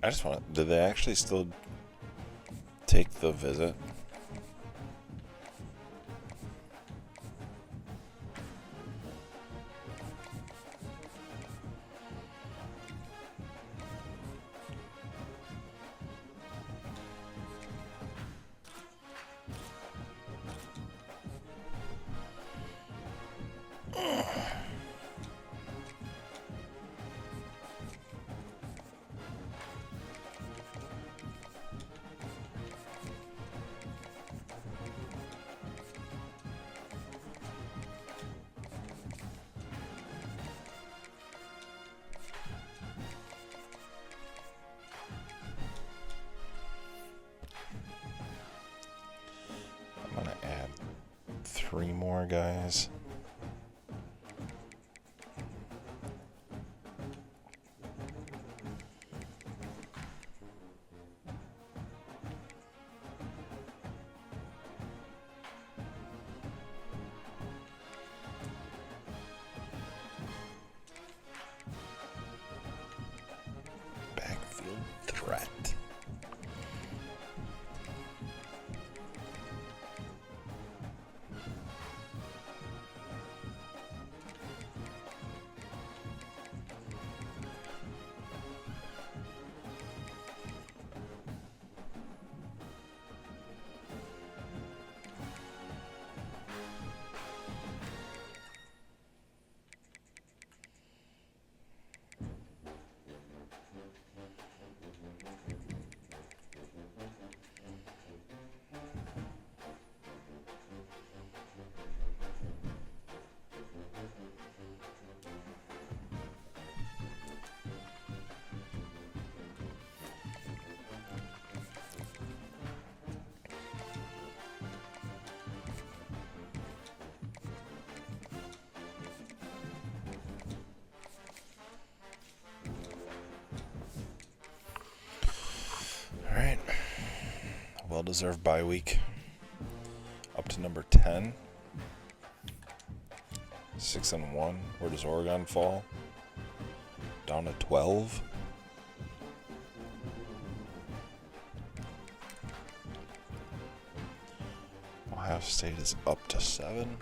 I just want to... Did they actually still take the visit? I'm going to add 3 more guys. Backfield threat. Well-deserved bye week. Up to number 10. 6-1. Where does Oregon fall? Down to 12. Ohio State is up to 7.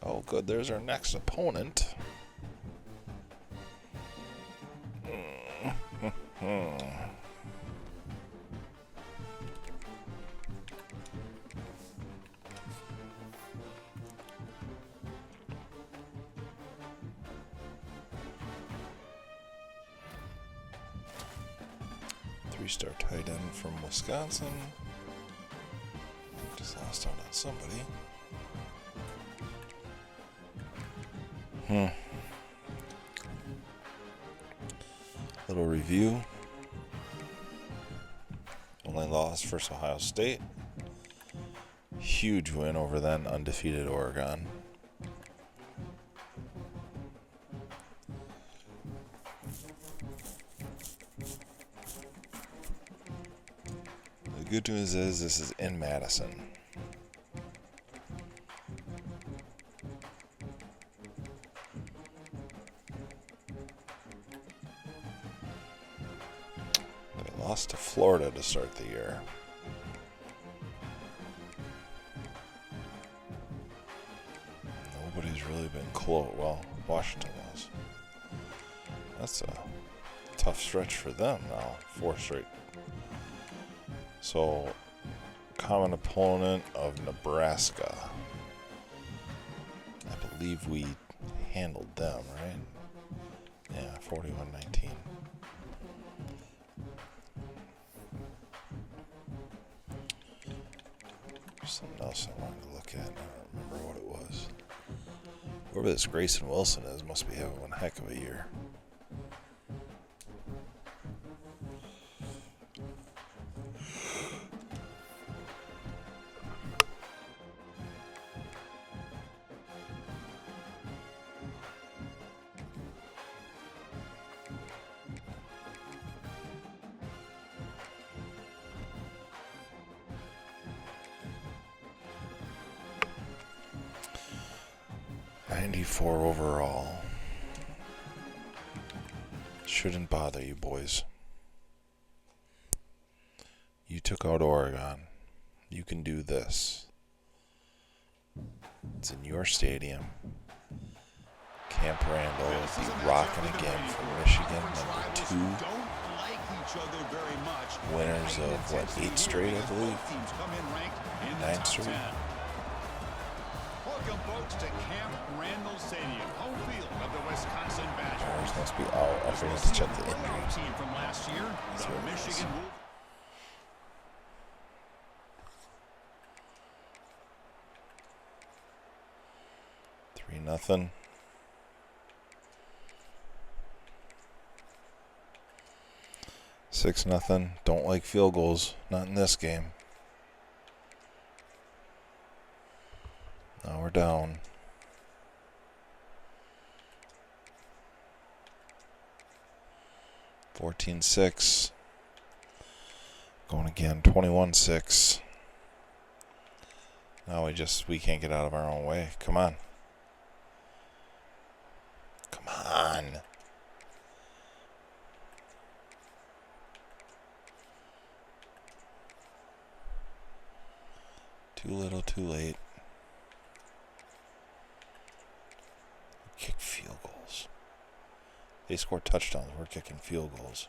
Oh, good. There's our next opponent. Three-star tight end from Wisconsin. Just lost out on somebody. Little review. Only loss versus Ohio State. Huge win over then undefeated Oregon. The good news is this is in Madison. They lost to Florida to start the year. Nobody's really been close. Well, Washington was. That's a tough stretch for them now. 4 straight. So, common opponent of Nebraska. I believe we handled them, right? Yeah, 41-19. Something else I wanted to look at. I don't remember what it was. Whoever this Grayson Wilson is must be having one heck of a year. .94 overall. Shouldn't bother you boys. You took out Oregon. You can do this. It's in your stadium. Camp Randall will be rocking again from Michigan, number 2. Winners of, what, 8 straight, I believe? 9 straight? Welcome, folks, to Camp Randall Stadium, home field of the Wisconsin Badgers. Ours must be out. I forgot to check the injury. Team from last year, the Michigan Wolves. 3-0. Six nothing. Don't like field goals. Not in this game. Now we're down. 14-6. Going again. 21-6. Now we can't get out of our own way. Come on. Come on. Too little, too late. Kick field goals. They score touchdowns. We're kicking field goals.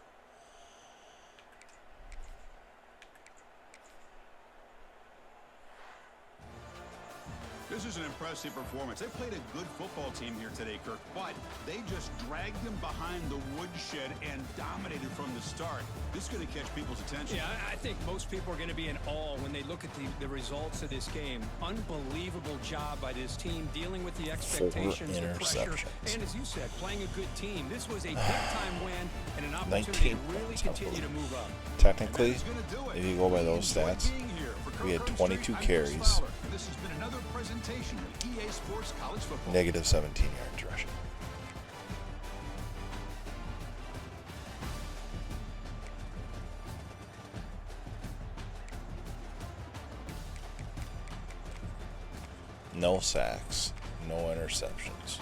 This is an impressive performance. They played a good football team here today, Kirk, but they just dragged them behind the woodshed and dominated from the start. This is going to catch people's attention. Yeah, I think most people are going to be in awe when they look at the results of this game. Unbelievable job by this team dealing with the expectations and pressure. And as you said, playing a good team. This was a big-time win and an opportunity to really continue to move up. Technically, if you go by those stats, we had 22 carries. This has been another presentation of EA Sports College Football. Negative 17 yards rushing. No sacks. No interceptions.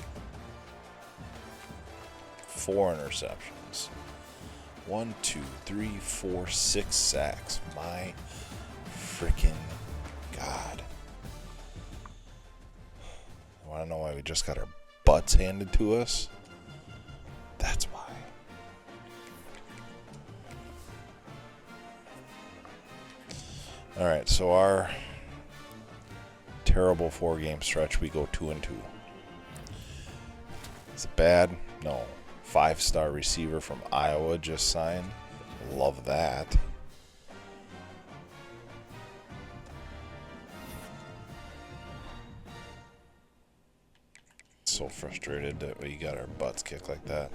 4 interceptions. 1, 2, 3, 4, 6 sacks. My freaking God. Want to know why we just got our butts handed to us? That's why. Alright, so our terrible 4-game stretch, we go 2-2. Is it bad? No. 5-star receiver from Iowa just signed. Love that. So frustrated that we got our butts kicked like that.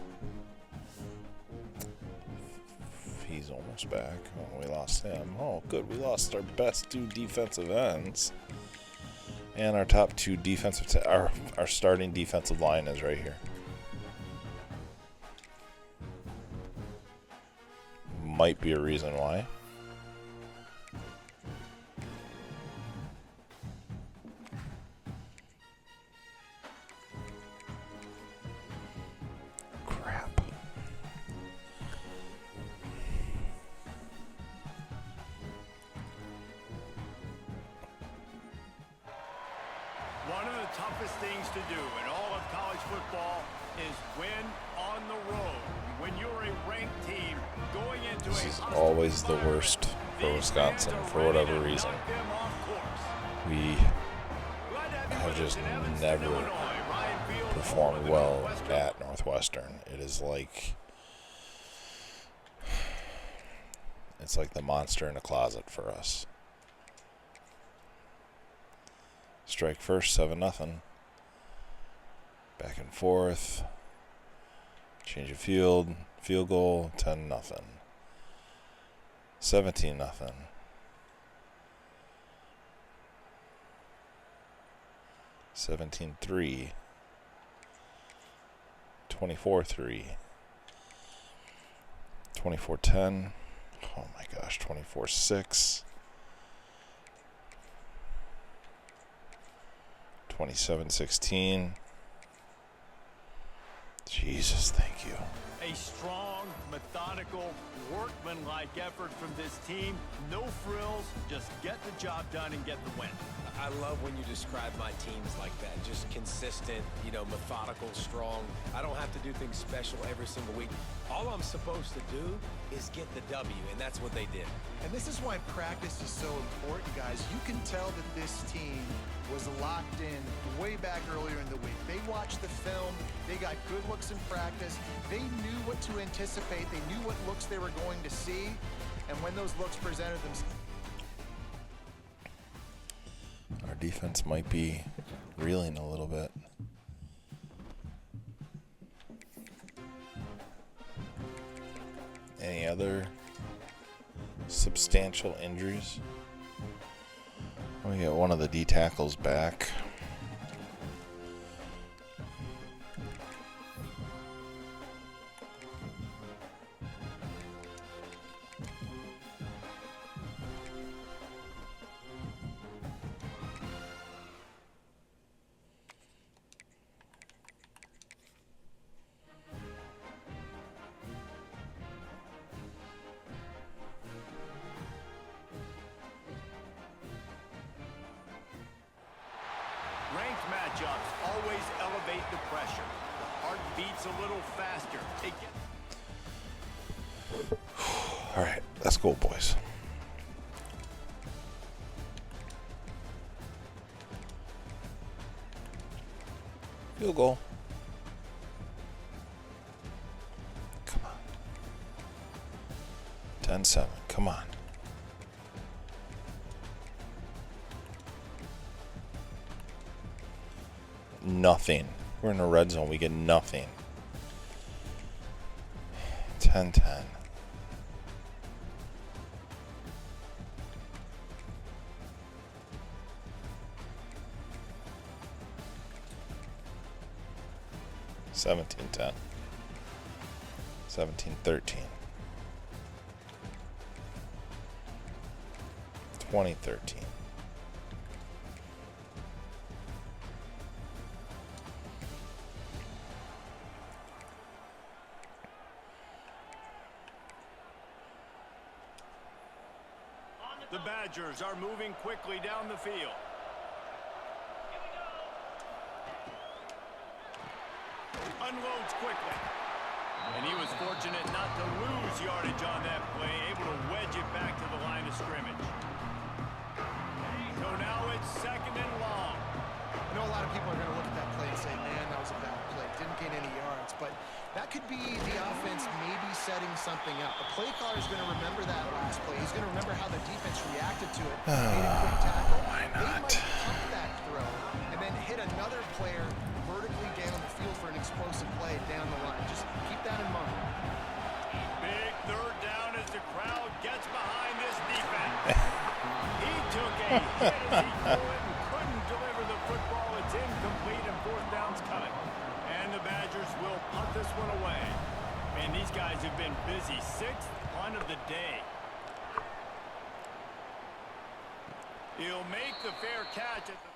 He's almost back. Oh, we lost him. Oh, good. We lost our best 2 defensive ends. And our top 2 defensive... our starting defensive line is right here. Might be a reason why. One of the toughest things to do in all of college football is win on the road. When you're a ranked team going into this is always the worst for Wisconsin for whatever reason. We have just never performed well at Northwestern. It is like, it's like the monster in a closet for us. Strike first, 7-0. Back and forth. Change of field goal, 10-0. 17-0. 17-3. 24-3. 24-10. Oh my gosh, 24-6. 27-16. Jesus, thank you. A strong, methodical, workmanlike effort from this team. No frills, just get the job done and get the win. I love when you describe my teams like that. Just consistent, methodical, strong. I don't have to do things special every single week. All I'm supposed to do is get the W, and that's what they did. And this is why practice is so important, guys. You can tell that this team was locked in way back earlier in the week. They watched the film. They got good looks in practice. They knew what to anticipate. They knew what looks they were going to see. And when those looks presented themselves, our defense might be reeling a little bit. Any other substantial injuries? We get one of the D tackles back. Ranked matchups always elevate the pressure. The heart beats a little faster. All right, let's go, boys. Field goal. Come on. 10-7. Come on. Nothing. We're in a red zone. We get nothing. 10-10. $17-10. 17-13. 20-13. The Badgers are moving quickly down the field. Unloads quickly. And he was fortunate not to lose yardage on that play, able to wedge it back to the line of scrimmage. So now it's 2nd and long. I know a lot of people are going to look at that play and say, man, that was a bad play. Didn't gain any yards. But that could be the offense maybe setting something up. The play caller is going to remember that last play. He's going to remember how the defense reacted to it. Made a quick tackle. Why not? They might pump that throw and then hit another player vertically down the field for an explosive play down the line. Just keep that in mind. Big 3rd down as the crowd gets behind this defense. He took a hit as he threw it and couldn't deliver the football. It's incomplete and 4th down's coming. And the Badgers will punt this one away. Man, these guys have been busy. 6th punt of the day. He'll make the fair catch at the...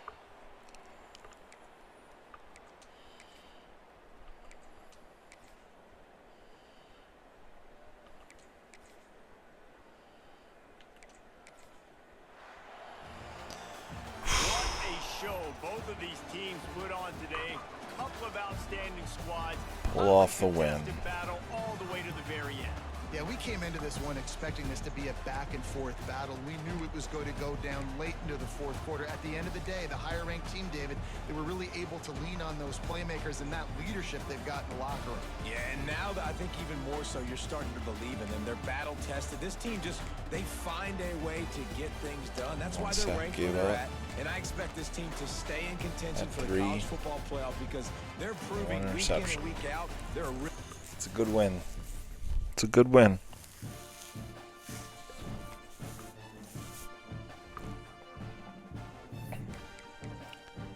Both of these teams put on today. Couple of outstanding squads. Pull off the win. Battle all the way to the very end. Yeah, we came into this one expecting this to be a back-and-forth battle. We knew it was going to go down late into the fourth quarter. At the end of the day, the higher-ranked team, David, they were really able to lean on those playmakers and that leadership they've got in the locker room. Yeah, and now I think even more so, you're starting to believe in them. They're battle-tested. This team they find a way to get things done. That's why they're ranked where they're at. And I expect this team to stay in contention for the college football playoff because they're proving week in and week out they're a real. It's a good win. It's a good win.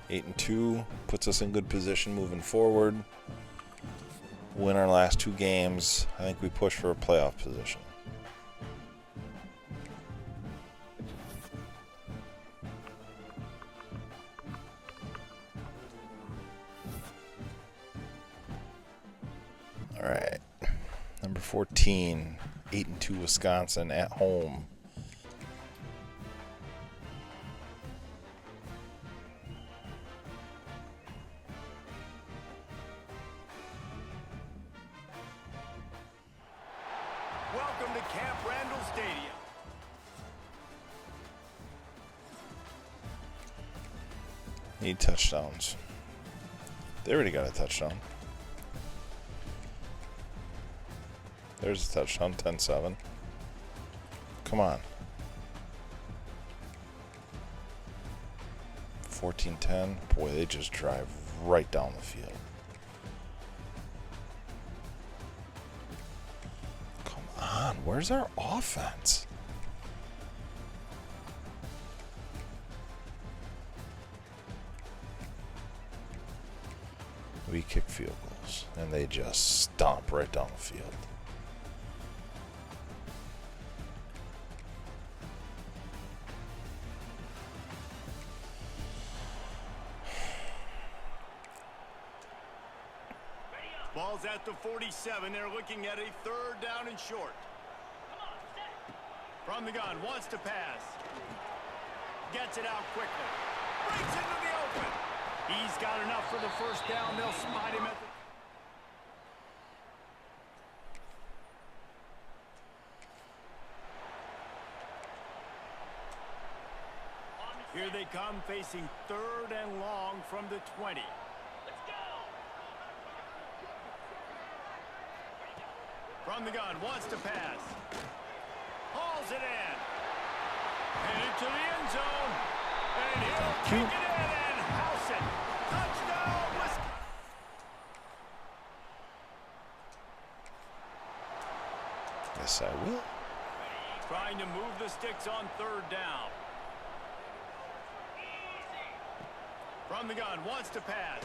Eight and 2 puts us in good position moving forward. Win our last 2 games. I think we push for a playoff position. All right. Number 14, 8 and 2 Wisconsin at home. Welcome to Camp Randall Stadium. Need touchdowns. They already got a touchdown. There's a touchdown, 10-7. Come on. 14-10. Boy, they just drive right down the field. Come on, where's our offense? We kick field goals, and they just stomp right down the field. Ball's at the 47. They're looking at a 3rd down and short. From the gun, wants to pass. Gets it out quickly. Breaks into the open. He's got enough for the 1st down. They'll spot him at the... Here they come, facing 3rd and long from the 20. From the gun, wants to pass. Hauls it in. Headed to the end zone. And he'll kick it in and house it. Touchdown, Wisconsin. Yes, I will. Trying to move the sticks on 3rd down. From the gun, wants to pass.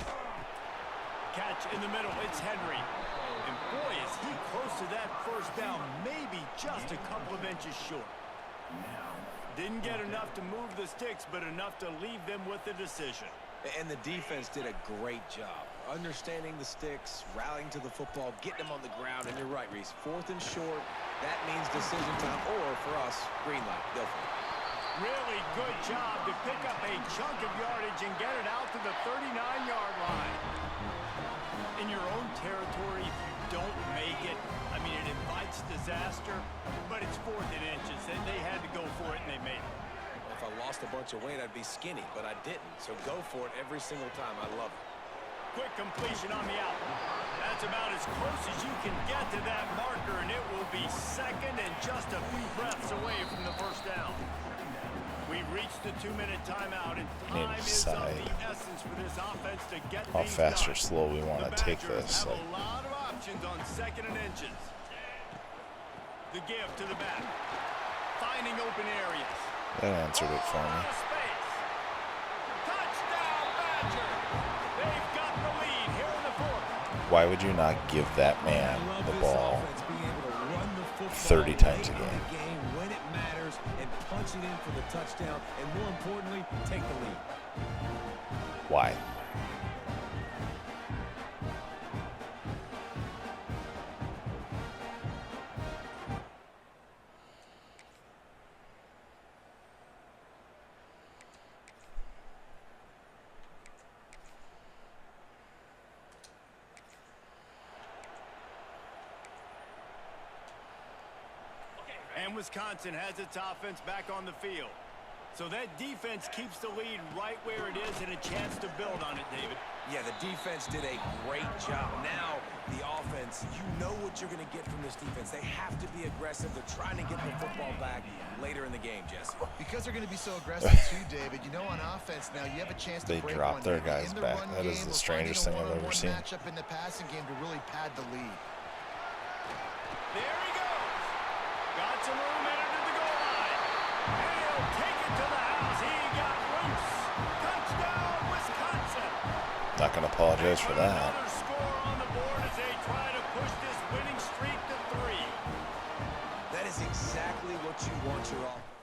Catch in the middle, it's Henry. And boy, is he close to that 1st down, maybe just a couple of inches short. Didn't get enough to move the sticks, but enough to leave them with the decision. And the defense did a great job understanding the sticks, rallying to the football, getting them on the ground. And you're right, Reese, 4th and short, that means decision time, or for us, green light. Go for it. Really good job to pick up a chunk of yardage and get it out to the 39-yard line. In your own territory, if you don't make it, I mean, it invites disaster, but it's 4th and inches, and they had to go for it, and they made it. If I lost a bunch of weight, I'd be skinny, but I didn't. So go for it every single time. I love it. Quick completion on the out. That's about as close as you can get to that marker, and it will be 2nd and just a few breaths away from the 1st down. We've reached the 2-minute timeout, and time is of the essence for this offense to get how fast or slow we want to take the this. Badgers have a lot of options on 2nd and inches. The give to the back, finding open areas. That answered it for me. Touchdown, Badger! They've got the lead here in the 4th. Why would you not give that man the ball 30 times a game? When it matters, and punch it in for the touchdown, and more importantly, take the lead. Why? Wisconsin has its offense back on the field. So that defense keeps the lead right where it is and a chance to build on it, David. Yeah, the defense did a great job. Now, the offense, you know what you're going to get from this defense. They have to be aggressive. They're trying to get the football back later in the game, Jesse. Because they're going to be so aggressive too, David. You know, on offense now, you have a chance to They break drop one their down. guys In the back. run That is game, the we're strangest thing finding I've a ever one-on-one seen. matchup in the passing game to really pad the lead. There he goes. Got some room entered to the goal line. And he'll take it to the house. He got loose. Touchdown, Wisconsin. Not going to apologize for that. Another score on the board as they try to push this winning streak to 3. That is exactly what you want your offense.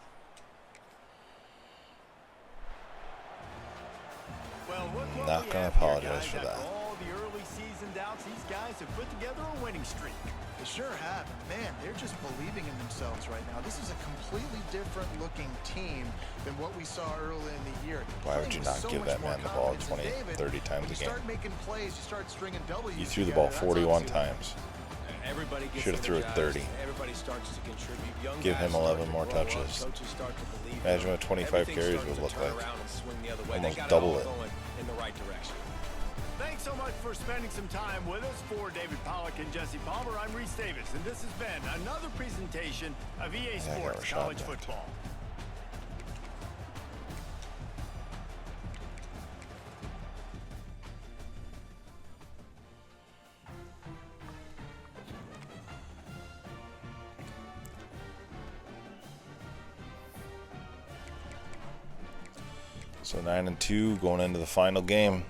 Well, look what Not we gonna have here, apologize guys. for that. After all the early season doubts, these guys have put together a winning streak. They sure have. Man, they're just believing in themselves right now. This is a completely different looking team than what we saw early in the year. Why would you not give that man the ball 20, 30 times a You game? start making plays, you start stringing W's. You threw the ball together. 41 That's times. Everybody gets Should have threw it 30. Everybody starts to contribute. Young Give guys him start 11 to more grow up. touches. Coaches start to believe in Imagine them. what 25 Everything carries starts would to look turn like. around and swing the other way. Almost They got double it it. all going in the right direction. Thanks so much for spending some time with us. For David Pollack and Jesse Palmer, I'm Reese Davis, and this has been another presentation of EA I got Sports Rashad College Bateman. Football. So 9-2 going into the final game.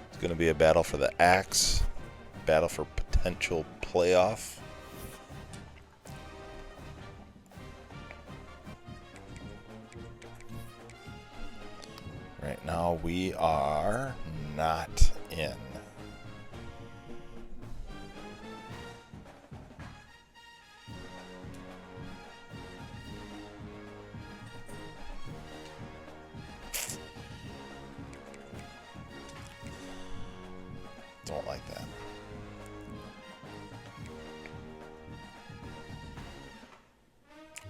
It's going to be a battle for the axe, battle for potential playoff. Right now we are not in. Don't like that.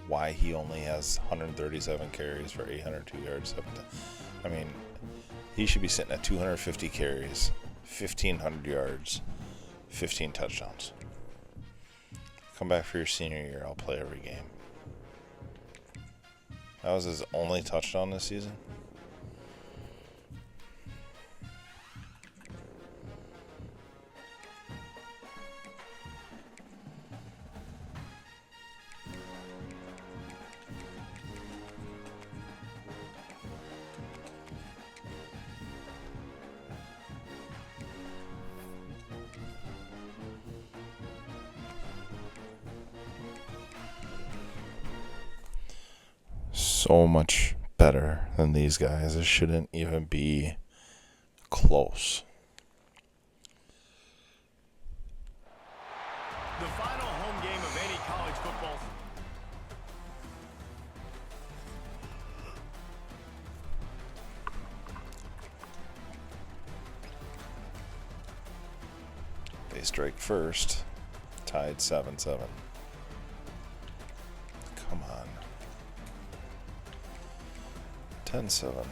Why he only has 137 carries for 802 yards. I mean, he should be sitting at 250 carries, 1,500 yards, 15 touchdowns. Come back for your senior year. I'll play every game. That was his only touchdown this season. So much better than these guys. It shouldn't even be close. The final home game of any college football. They strike first, tied 7-7. Come on. 10-7.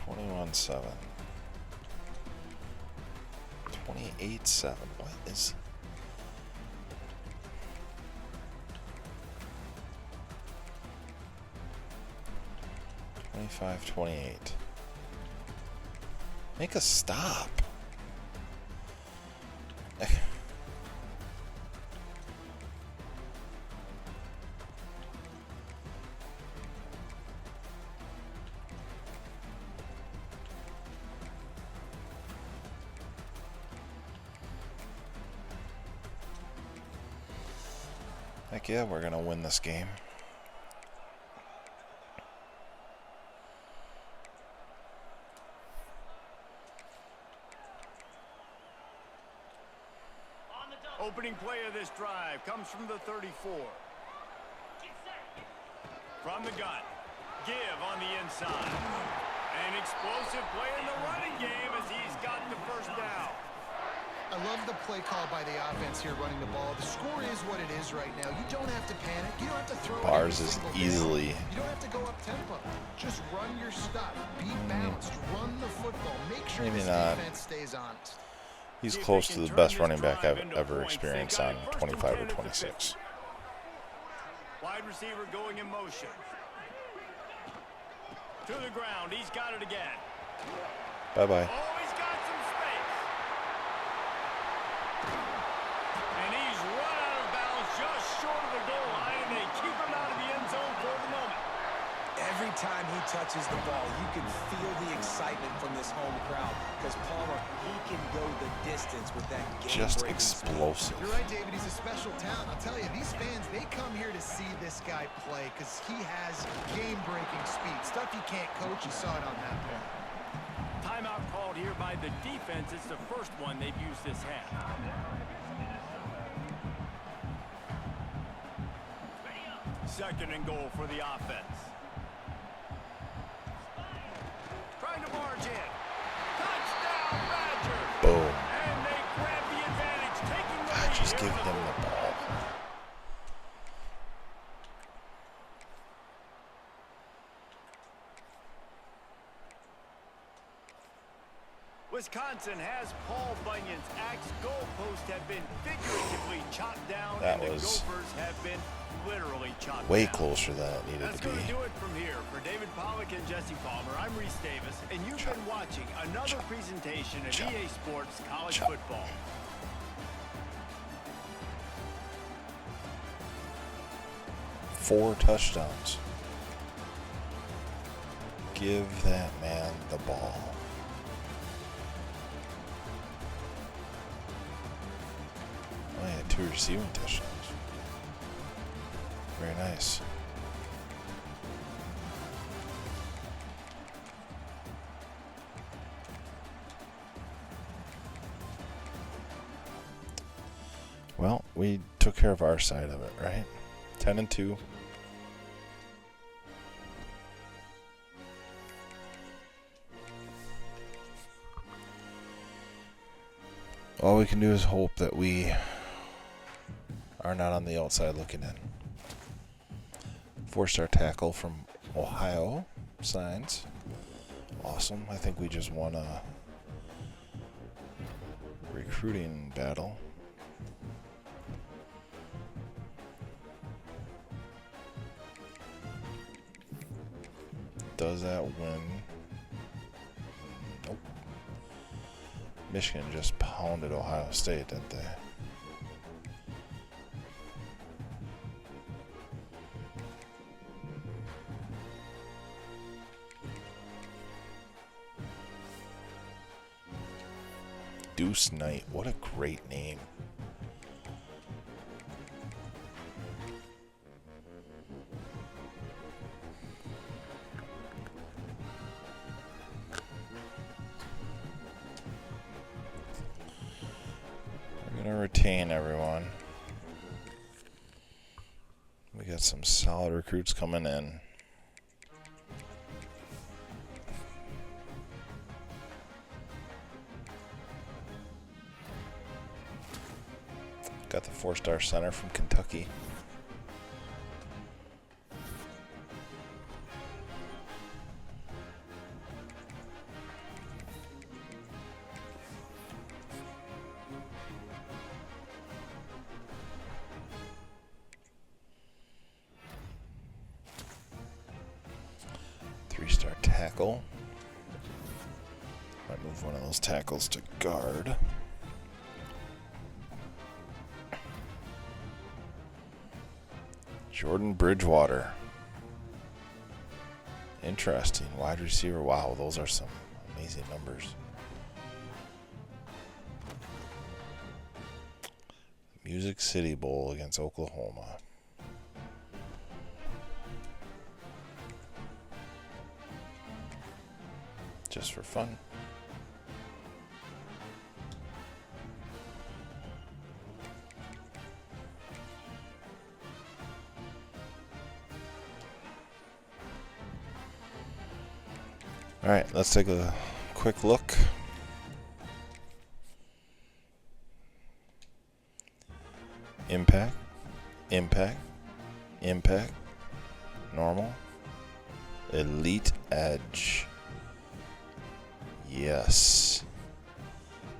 $21-7. 28-7. What is... $25-28. Make a stop. Heck yeah, we're gonna win this game. opening play of this drive comes from the 34. From the gun. Give on the inside. An explosive play in the running game as he's got the first down. I love the play call by the offense here running the ball. The score is what it is right now. You don't have to panic. You don't have to throw Bars is easily. You don't have to go up tempo. Just run your stuff. Be balanced. Run the football. Make sure Maybe this not. defense stays honest. He's close to the best running back I've ever experienced on 25 or 26. Wide receiver going in motion. To the ground. He's got it again. Bye-bye. Oh, he's got some space. And he's run out of bounds just short of the goal line, and they keep him out of the end zone for the moment. Every time he touches the ball, you can feel the excitement from this home crowd because Palmer, he can go the distance with that Just game-breaking explosive. You're right, David. He's a special talent. I'll tell you, these fans, they come here to see this guy play because he has game-breaking speed. Stuff you can't coach. You saw it on that play. Timeout called here by the defense. It's the first one they've used this half. Second and goal for the offense. Trying to march in. Touchdown, Badger. Boom. And they grab the advantage, taking the lead. Just here give in him the ball. Wisconsin has Paul Bunyan's axe. Goalposts have been figuratively chopped down, That and was the Gophers have been literally chopped way down. closer than it needed That's to be. going to do it from here. For David Pollack and Jesse Palmer, I'm Reese Davis, and you've been watching another presentation of EA Sports College Football. Four touchdowns. Give that man the ball. Oh, he had 2 receiving touchdowns. Very nice. Well, we took care of our side of it, right? 10-2. All we can do is hope that we are not on the outside looking in. 4-star tackle from Ohio signs. Awesome. I think we just won a recruiting battle. Does that win? Nope. Michigan just pounded Ohio State, didn't they? Deuce Knight, what a great name. We're going to retain everyone. We got some solid recruits coming in. Got the 4-star center from Kentucky. Three-star tackle. Might move one of those tackles to guard. Jordan Bridgewater. Interesting. Wide receiver. Wow, those are some amazing numbers. Music City Bowl against Oklahoma. Just for fun. All right, let's take a quick look. Impact, impact, impact, normal, elite edge. Yes.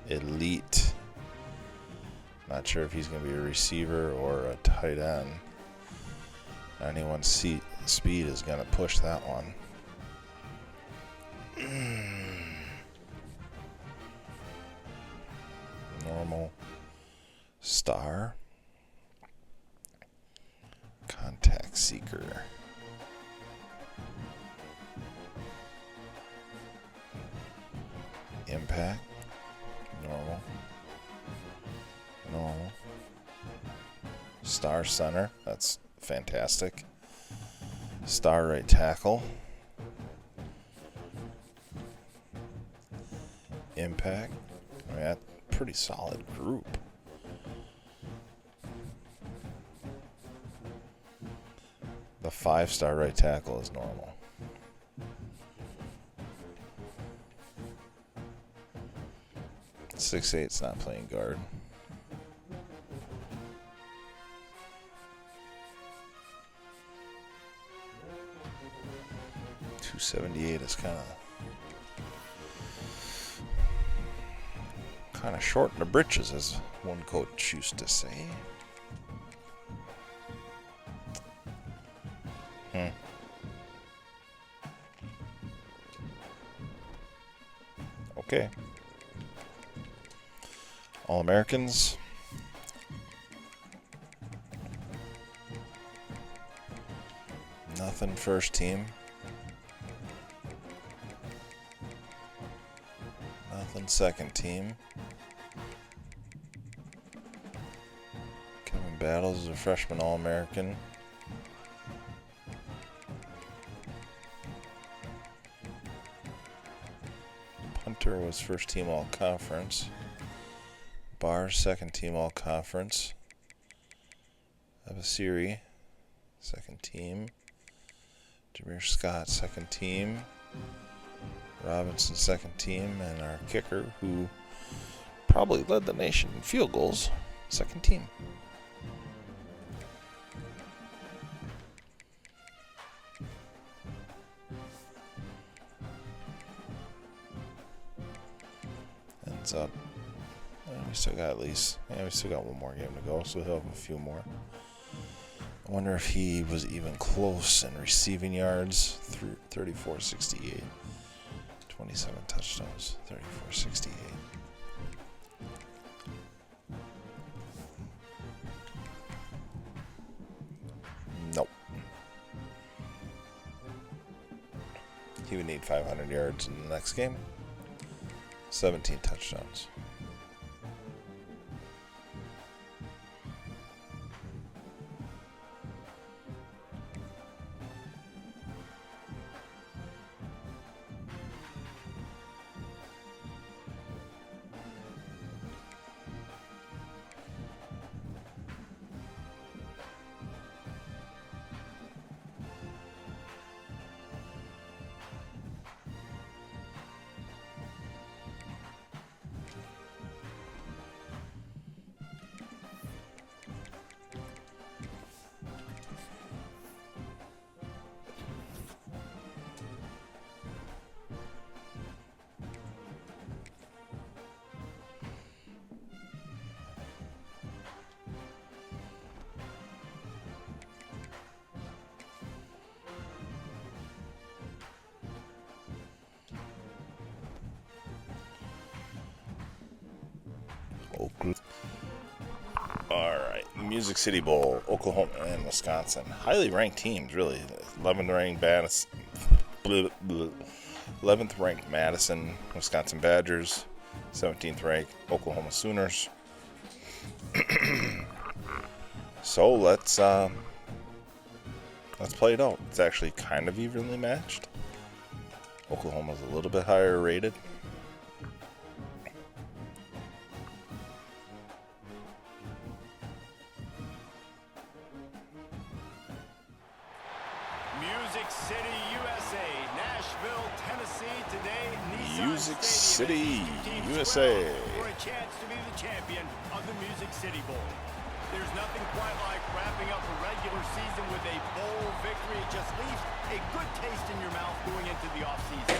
Elite. Not sure if he's going to be a receiver or a tight end. 91 speed is going to push that one. Normal. Star. Contact seeker. Impact. Normal. Normal. Star center. That's fantastic. Star right tackle. Impact. I mean, that's a pretty solid group. The 5-star right tackle is normal. 6'8's not playing guard. 278 is kind of short in the britches, as one coach used to say. Okay. All-Americans. Nothing first team. Nothing second team. Kevin Battles is a freshman All-American. Punter was first team All-Conference. Barr, second team All-Conference. Abasiri, second team. Jameer Scott, second team. Robinson, second team. And our kicker, who probably led the nation in field goals, second team. Ends up, we still got one more game to go, so he'll have a few more. I wonder if he was even close in receiving yards. 34-68. 27 touchdowns. 34-68. Nope. He would need 500 yards in the next game. 17 touchdowns. Alright, Music City Bowl, Oklahoma and Wisconsin. Highly ranked teams, really. 11th ranked Madison, Wisconsin Badgers. 17th ranked Oklahoma Sooners. So let's play it out. It's actually kind of evenly matched. Oklahoma's a little bit higher rated. Music City, USA, Nashville, Tennessee. Today, Nissan Music Stadium City, teams USA. well for a chance to be the champion of the Music City Bowl. There's nothing quite like wrapping up a regular season with a bowl victory. It just leaves a good taste in your mouth going into the offseason.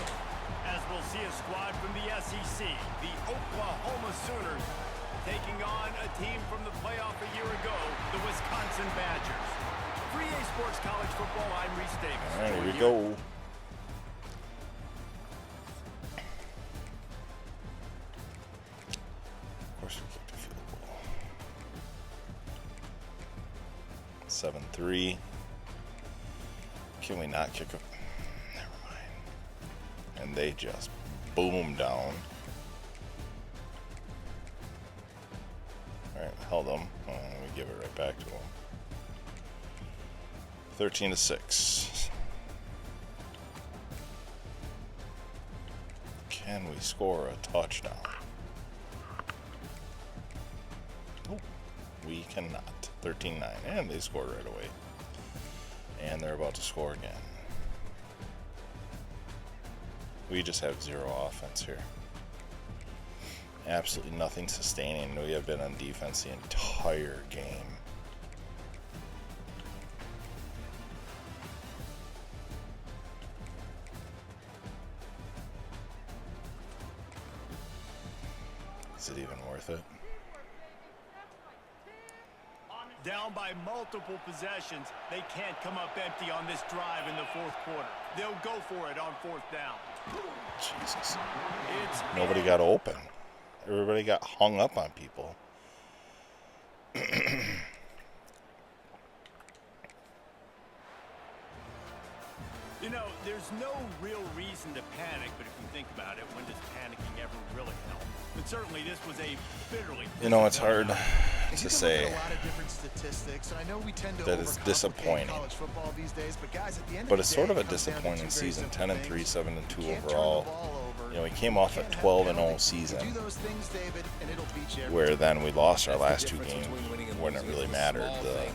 As we'll see a squad from the SEC, the Oklahoma Sooners, taking on a team from the playoff a year ago, the Wisconsin Badgers. For EA Sports College Football, I'm Reese Davis. All right, here we go. Of course we kicked a field goal. 7-3. Can we not kick a... Never mind. And they just boom down. All right, held them. We give it right back to them. 13-6. Can we score a touchdown? Nope. We cannot. 13-9. And they scored right away. And they're about to score again. We just have zero offense here. Absolutely nothing sustaining. We have been on defense the entire game. Is it even worth it? Down by multiple possessions, they can't come up empty on this drive in the fourth quarter. They'll go for it on fourth down. Jesus. Nobody got open. Everybody got hung up on people. You know, there's no real reason to panic, but if you think about it, when does panicking ever really help? But certainly this was a bitterly... You know, it's hard to say that it's disappointing. But it's sort of a disappointing season. 10-3, 7-2 overall. You know, we came off a 12-0 season, where then we lost our last two games when it really mattered, the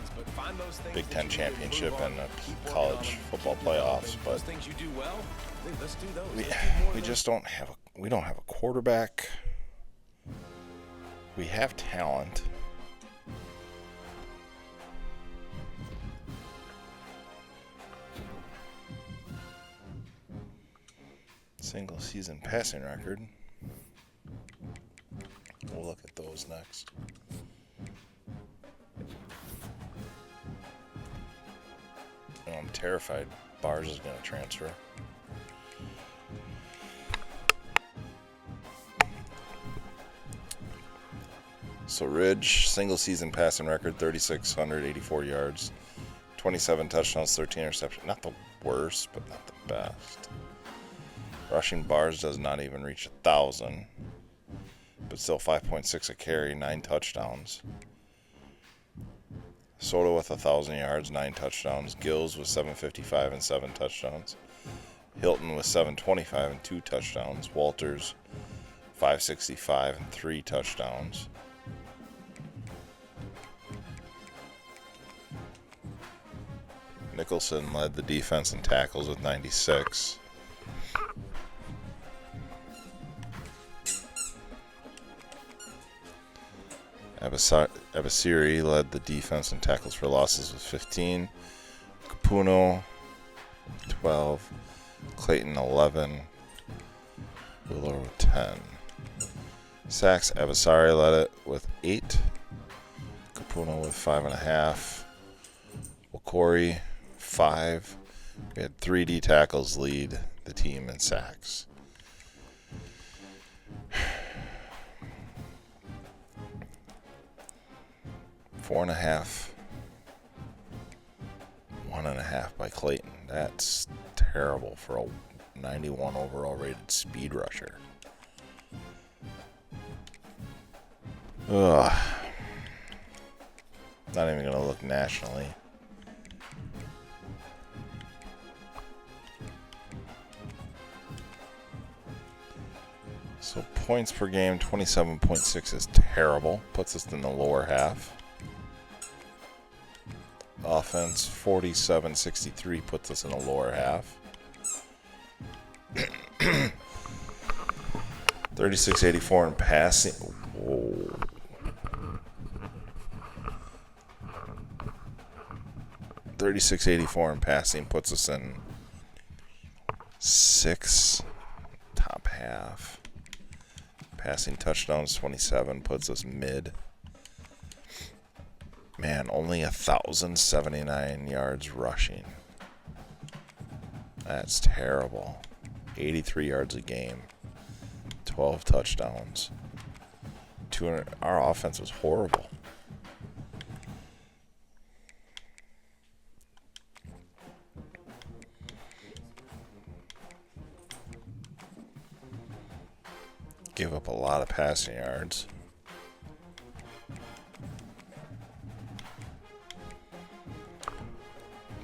Big Ten championship and the college football playoffs. But we just don't have a quarterback. We have talent. Single season passing record. We'll look at those next. I'm terrified Bars is going to transfer. So Ridge, single season passing record, 3,684 yards, 27 touchdowns, 13 interceptions. Not the worst, but not the best. Rushing Bars does not even reach 1,000, but still 5.6 a carry, 9 touchdowns. Soto with 1,000 yards, 9 touchdowns. Gills with 755 and 7 touchdowns. Hilton with 725 and 2 touchdowns. Walters 565 and 3 touchdowns. Nicholson led the defense in tackles with 96. Abasiri led the defense in tackles for losses with 15. Capuno 12. Clayton 11. Wheeler with 10. Sacks, Abasari led it with 8. Capuno with 5.5. Wakori 5. We had 3 D tackles lead the team in sacks. 4.5. 1.5 by Clayton. That's terrible for a 91 overall rated speed rusher. Ugh. Not even going to look nationally. So points per game, 27.6 is terrible. Puts us in the lower half. offense. 47-63 puts us in the lower half. 36-84 in passing. Whoa. 36-84 in passing puts us in 6th, top half. Passing touchdowns 27 puts us mid. Man, only 1,079 yards rushing. That's terrible. 83 yards a game. 12 touchdowns. 200. Our offense was horrible. Give up a lot of passing yards.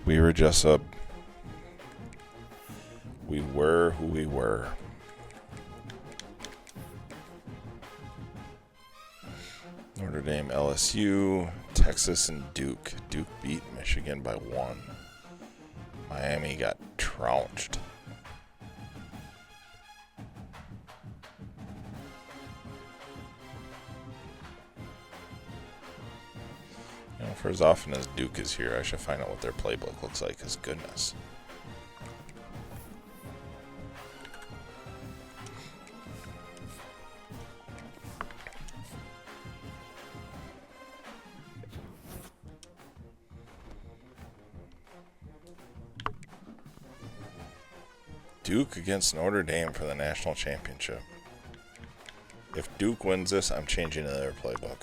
We were just we were who we were. Notre Dame, LSU, Texas, and Duke. Duke beat Michigan by 1. Miami got trounced. You know, for as often as Duke is here, I should find out what their playbook looks like, because goodness. Duke against Notre Dame for the national championship. If Duke wins this, I'm changing to their playbook.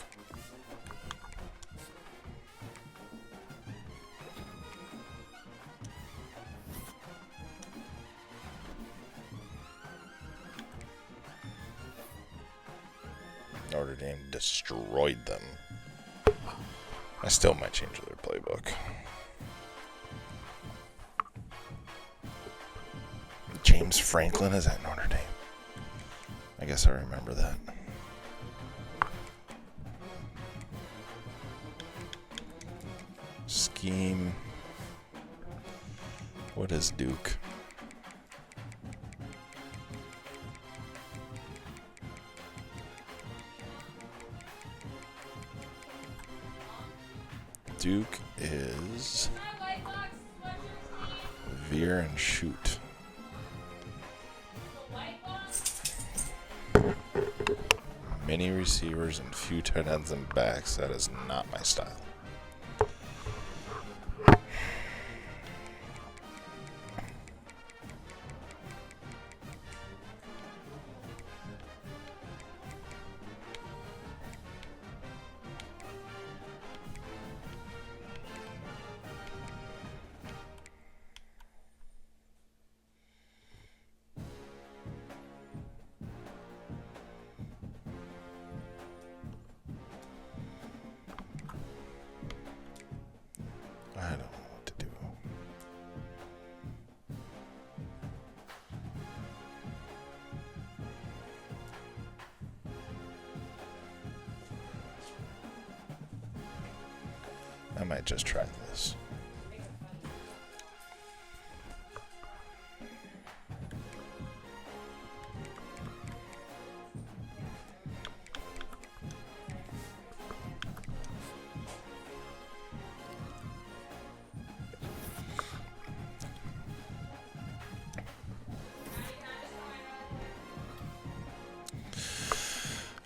Notre Dame destroyed them. I still might change to their playbook. James Franklin is at Notre Dame. I guess I remember that. Scheme. What is Duke? Duke is veer and shoot. Many receivers and few tight ends and backs. That is not my style. I don't know what to do. I might just try this.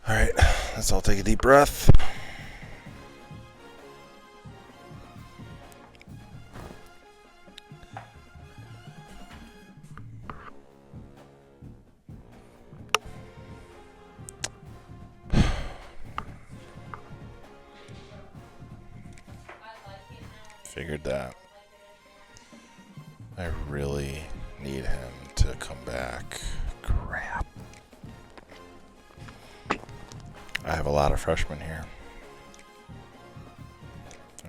All right, let's all take a deep breath. Figured that. I really need him to come back. Crap. I have a lot of freshmen here.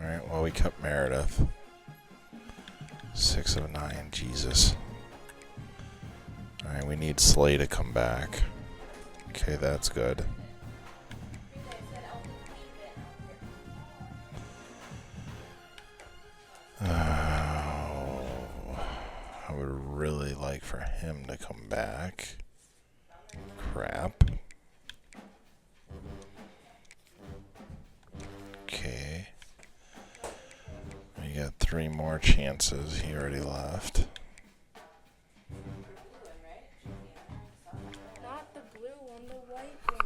Alright, well, we kept Meredith. 6 of 9, Jesus. Alright, we need Slay to come back. Okay, that's good. I would really like for him to come back. Crap. Okay. We got 3 more chances. He already left. Not the blue one, the white one.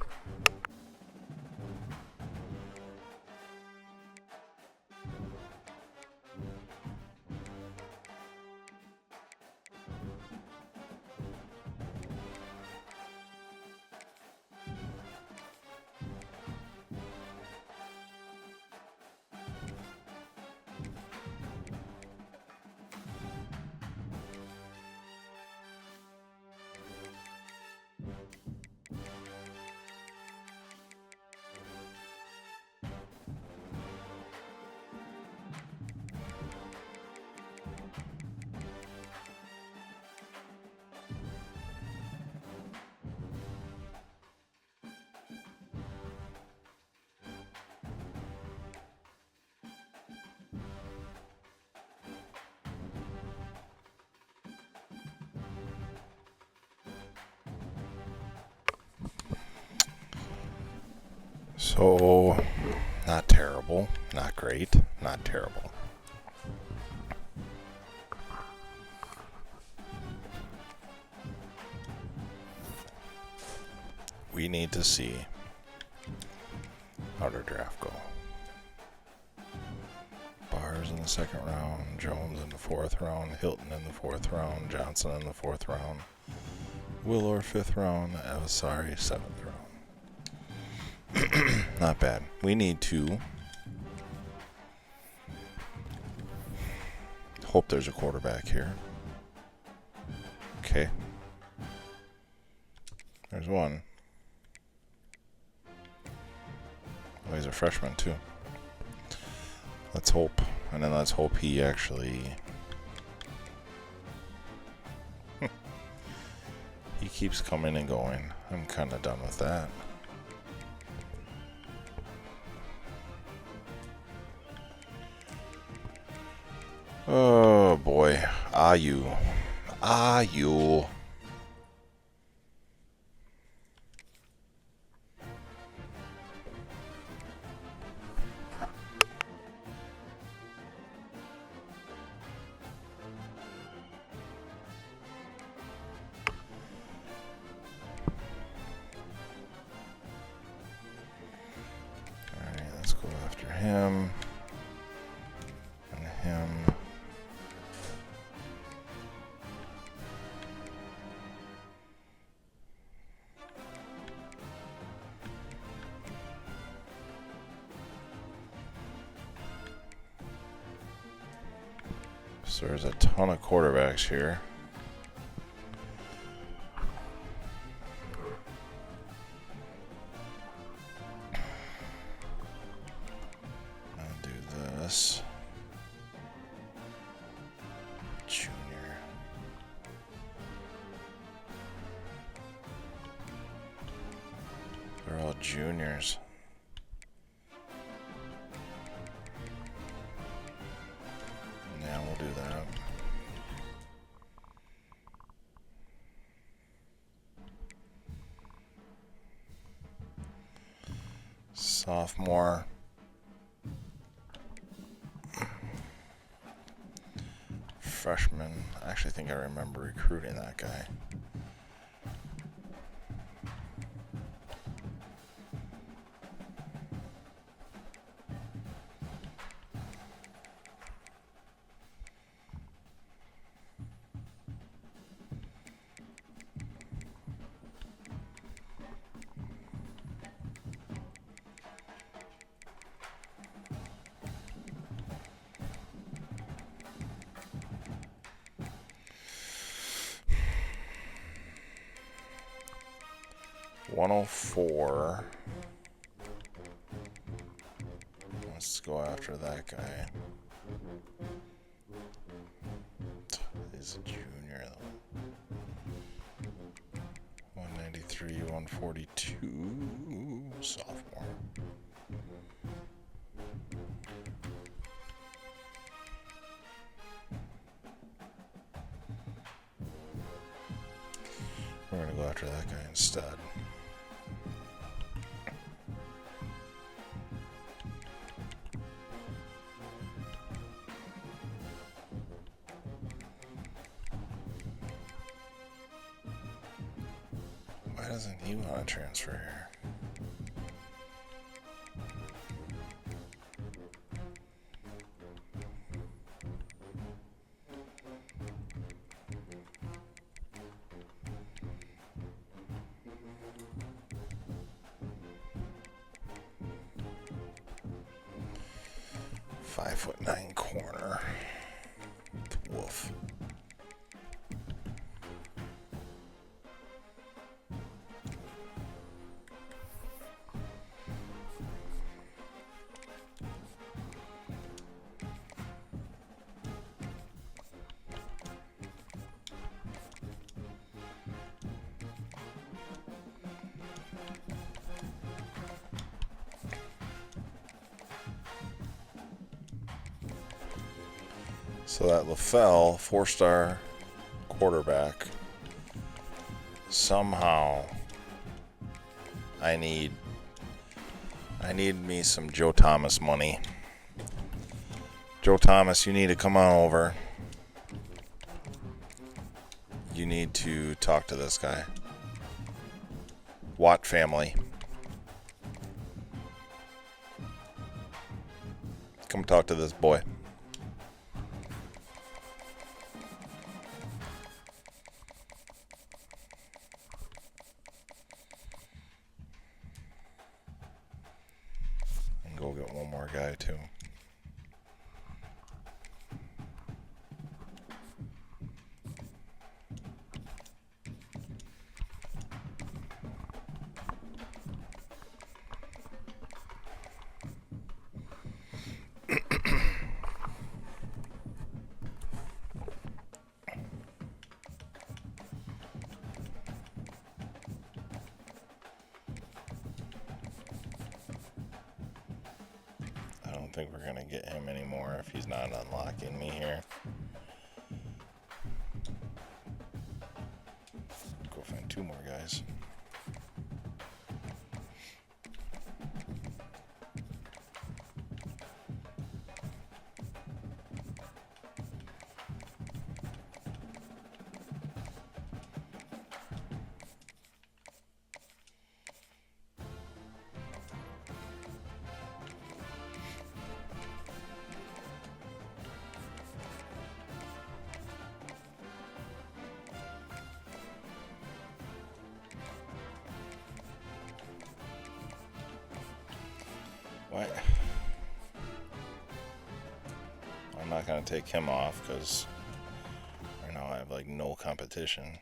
So, not terrible, not great, not terrible. We need to see how the draft go. Bars in the 2nd round, Jones in the 4th round, Hilton in the 4th round, Johnson in the 4th round, Willor 5th round, Avasari 7th round. Not bad. We need to hope there's a quarterback here. Okay. There's one. Oh, he's a freshman too. Let's hope. And then let's hope he actually... he keeps coming and going. I'm kind of done with that. Oh boy, you. Alright, let's go after him. And him. So there's a ton of quarterbacks here. I'll do this. Junior. They're all juniors. Yeah, we'll do that. Sophomore. Freshman. I actually think I remember recruiting that guy. $104. Let's go after that guy. He's a junior though. 193, 142, sophomore. We're going to go after that guy instead. Why doesn't he want to transfer here? .5'9" corner. Woof. So that LaFell, 4-star quarterback, somehow I need me some Joe Thomas money. Joe Thomas, you need to come on over. You need to talk to this guy. Watt family. Come talk to this boy. Go get one more guy too. I don't think we're gonna get him anymore if he's not unlocking me here. Go find two more guys. What? I'm not going to take him off because right now I have like no competition.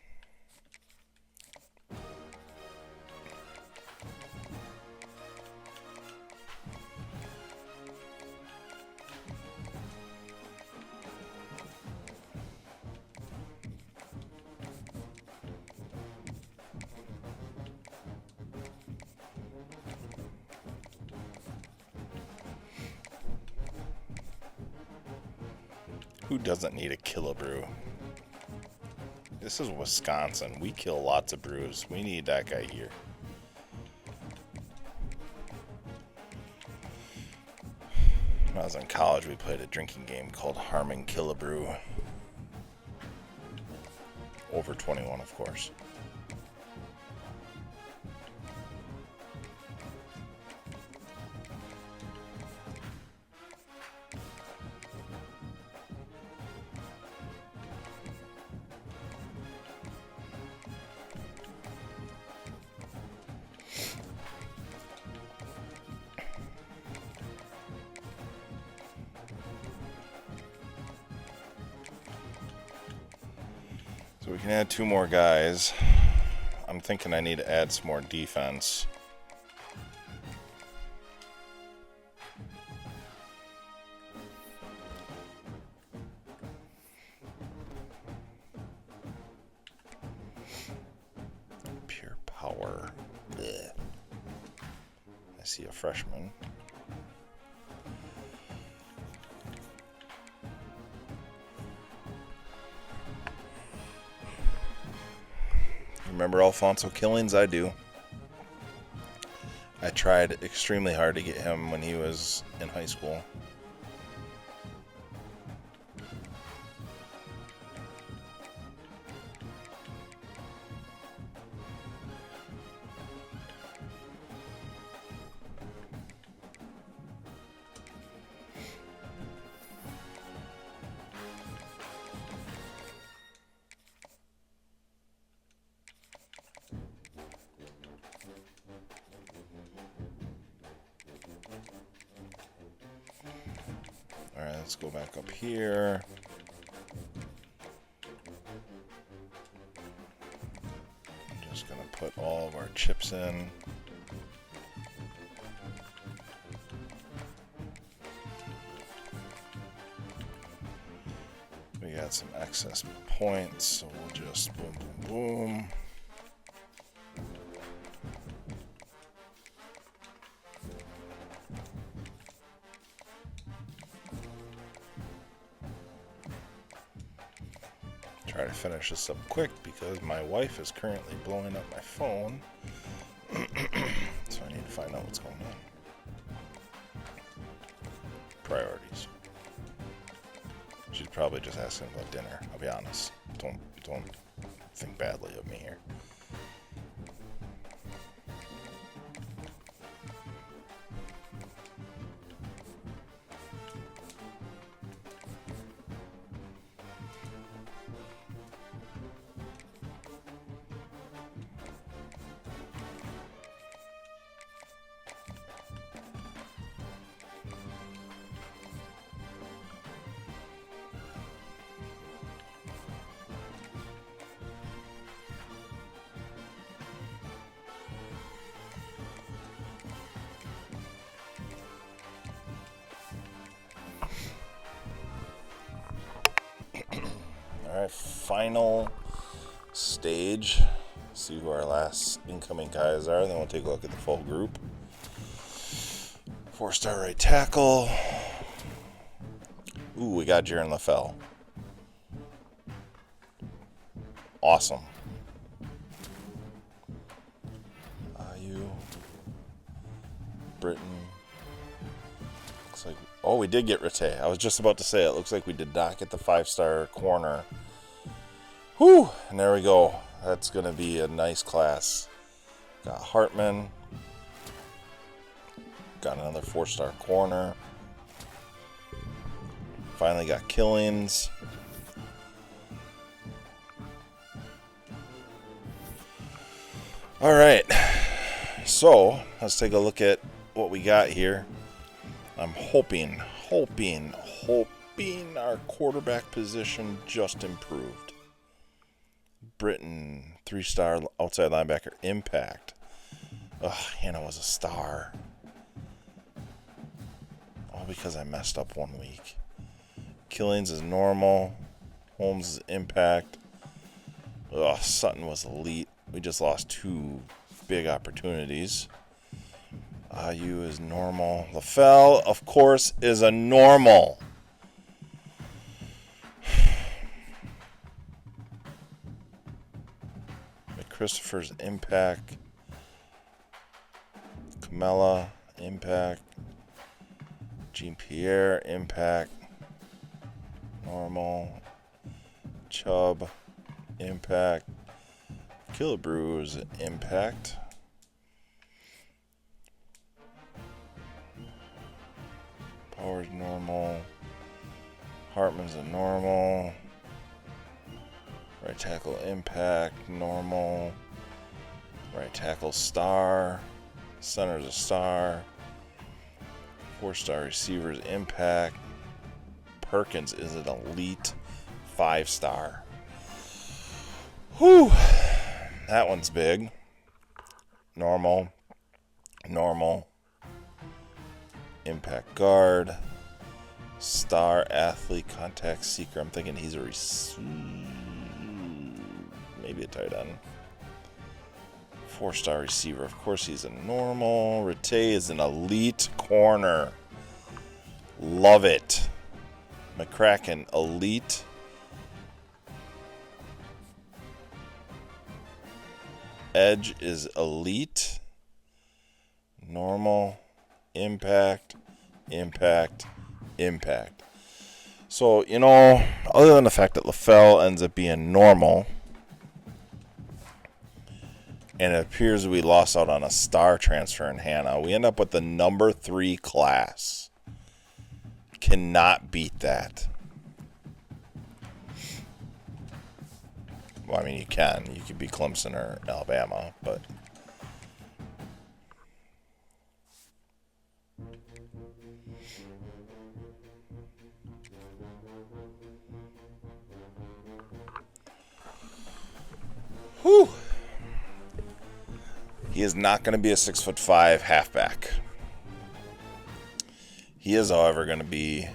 Who doesn't need a Killabrew? This is Wisconsin. We kill lots of brews. We need that guy here. When I was in college, we played a drinking game called Harmon Killabrew. Over 21, of course. So we can add two more guys. I'm thinking I need to add some more defense. Pure power. Blech. I see a freshman. Remember Alfonso Killings? I do. I tried extremely hard to get him when he was in high school. Alright, let's go back up here. I'm just going to put all of our chips in. We got some excess points, so we'll just boom, boom, boom. Try to finish this up quick because my wife is currently blowing up my phone. So I need to find out what's going on. Priorities. She's probably just asking about dinner, I'll be honest. Don't think badly of me here. Alright, final stage. See who our last incoming guys are. Then we'll take a look at the full group. 4-star right tackle. Ooh, we got Jaron LaFell. Awesome. IU. Britain. Looks like... Oh, we did get Rattay. I was just about to say, it looks like we did not get the 5-star corner. Whew! And there we go. That's going to be a nice class. Got Hartman. Got another 4-star corner. Finally got Killings. Alright. So, let's take a look at what we got here. I'm hoping our quarterback position just improved. Britain, 3-star outside linebacker, impact. Ugh, Hannah was a star. All because I messed up one week. Killings is normal. Holmes is impact. Ugh, Sutton was elite. We just lost 2 big opportunities. IU is normal. LaFell, of course, is a normal. Christopher's impact. Camella, impact. Jean-Pierre, impact. Normal. Chubb, impact. Killebrew, impact. Power's normal. Hartman's a normal. Right tackle impact, normal. Right tackle star. Center's a star. 4-star receivers impact. Perkins is an elite 5-star. Whew. That one's big. Normal. Normal. Impact guard. Star athlete contact seeker. I'm thinking he's a maybe a tight end. 4-star receiver. Of course he's a normal. Rattay is an elite corner. Love it. McCracken, elite. Edge is elite, normal, impact, impact, impact. So, you know, other than the fact that LaFell ends up being normal, and it appears we lost out on a star transfer in Hannah, we end up with the number 3 class. Cannot beat that. Well, I mean, you can. You could be Clemson or Alabama, but... Whew. He is not going to be a 6'5" halfback. He is, however, going to be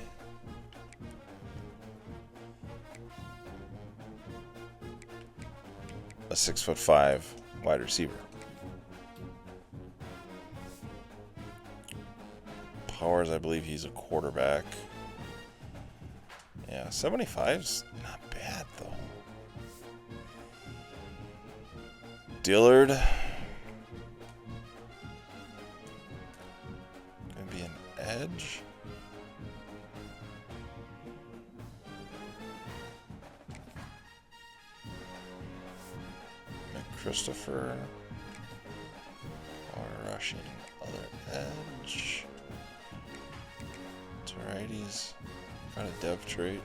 a 6'5" wide receiver. Powers, I believe he's a quarterback. Yeah, 75's not bad, though. Dillard. Gonna be an edge. Christopher. Or rushing other edge. Righties. Got a dev trait.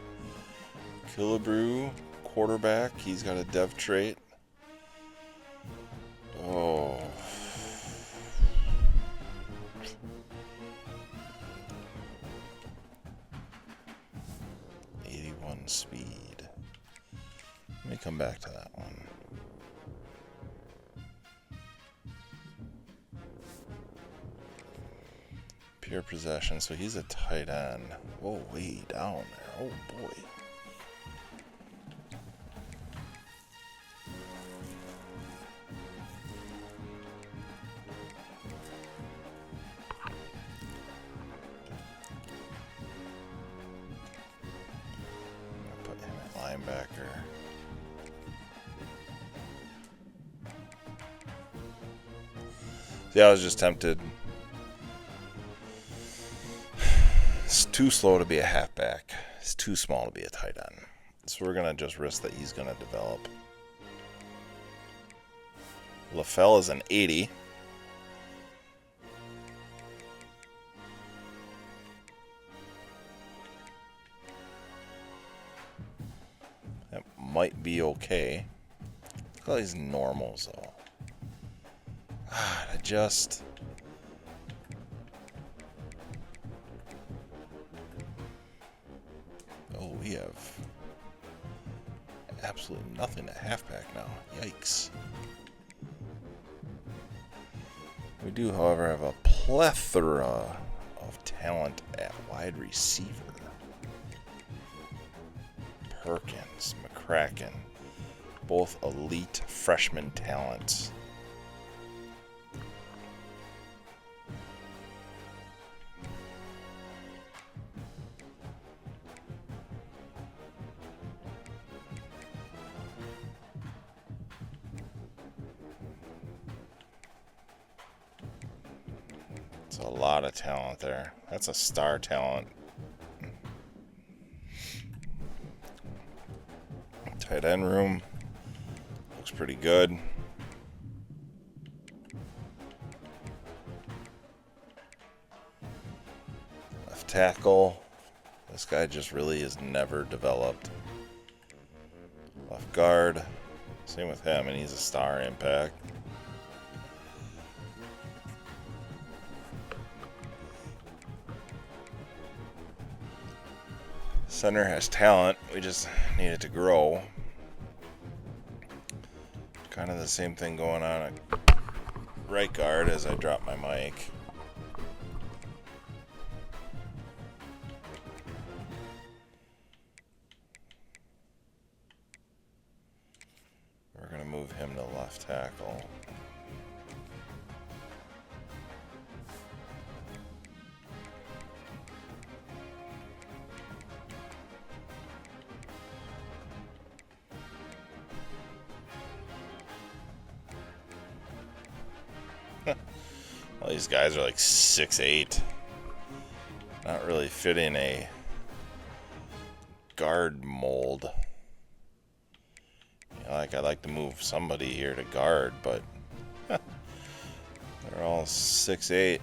Killebrew, quarterback. He's got a dev trait. Oh. '81 speed. Let me come back to that one. Pure possession, so he's a tight end. Whoa, way down there. Oh boy. Put him at linebacker. See, I was just tempted. It's too slow to be a halfback. It's too small to be a tight end. So we're going to just risk that he's going to develop. LaFell is an 80. That might be okay. Look at all these normals, though. I just... Oh, we have absolutely nothing at halfback now. Yikes. We do, however, have a plethora of talent at wide receiver. Perkins, McCracken, both elite freshman talents. It's a lot of talent there. That's a star talent. Tight end room looks pretty good. Left tackle. This guy just really is never developed. Left guard. Same with him, and he's a star impact. Center has talent. We just need it to grow. Kind of the same thing going on at right guard as I drop my mic. We're going to move him to left tackle. All these guys are like 6'8". Not really fitting a guard mold. You know, like I'd like to move somebody here to guard, but they're all 6'8".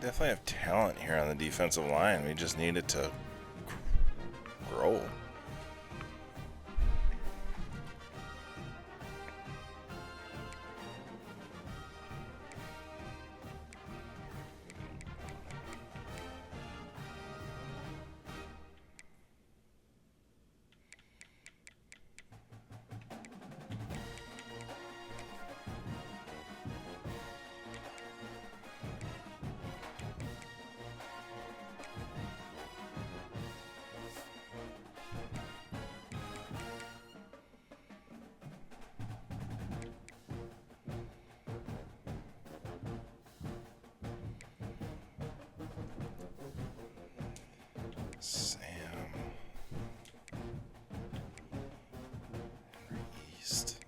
Definitely have talent here on the defensive line. We just need it to grow. Sam. East.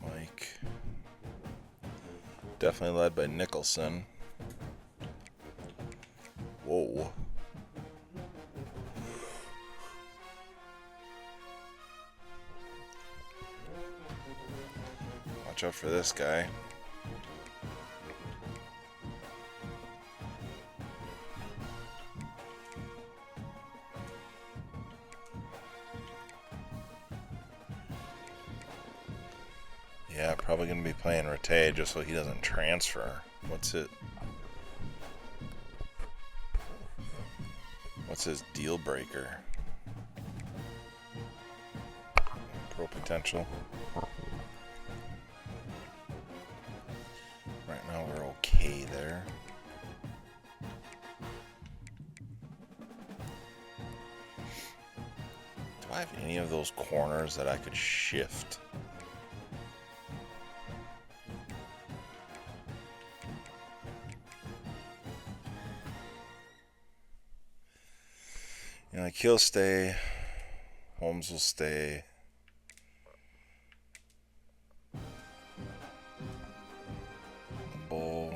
Mike. Definitely led by Nicholson. Whoa. Watch out for this guy. Yeah, probably going to be playing Rattay just so he doesn't transfer. What's his deal breaker? Pro potential. Right now we're okay there. Do I have any of those corners that I could shift? You know, like he'll stay, Holmes will stay. Bull.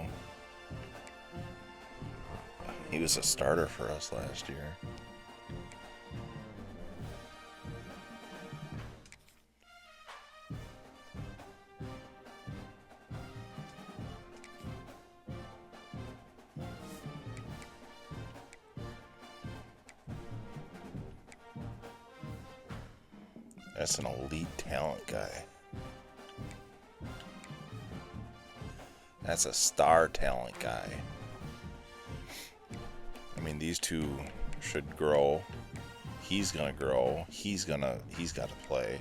He was a starter for us last year. That's an elite talent guy. That's a star talent guy. I mean, these two should grow. He's gonna grow. He's got to play.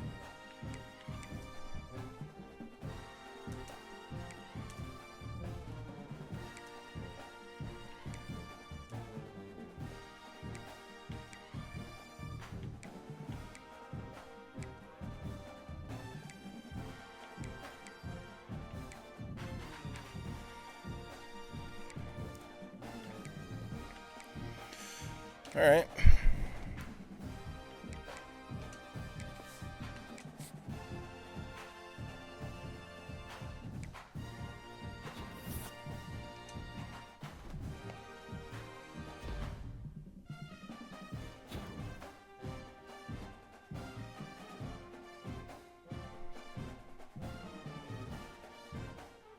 All right.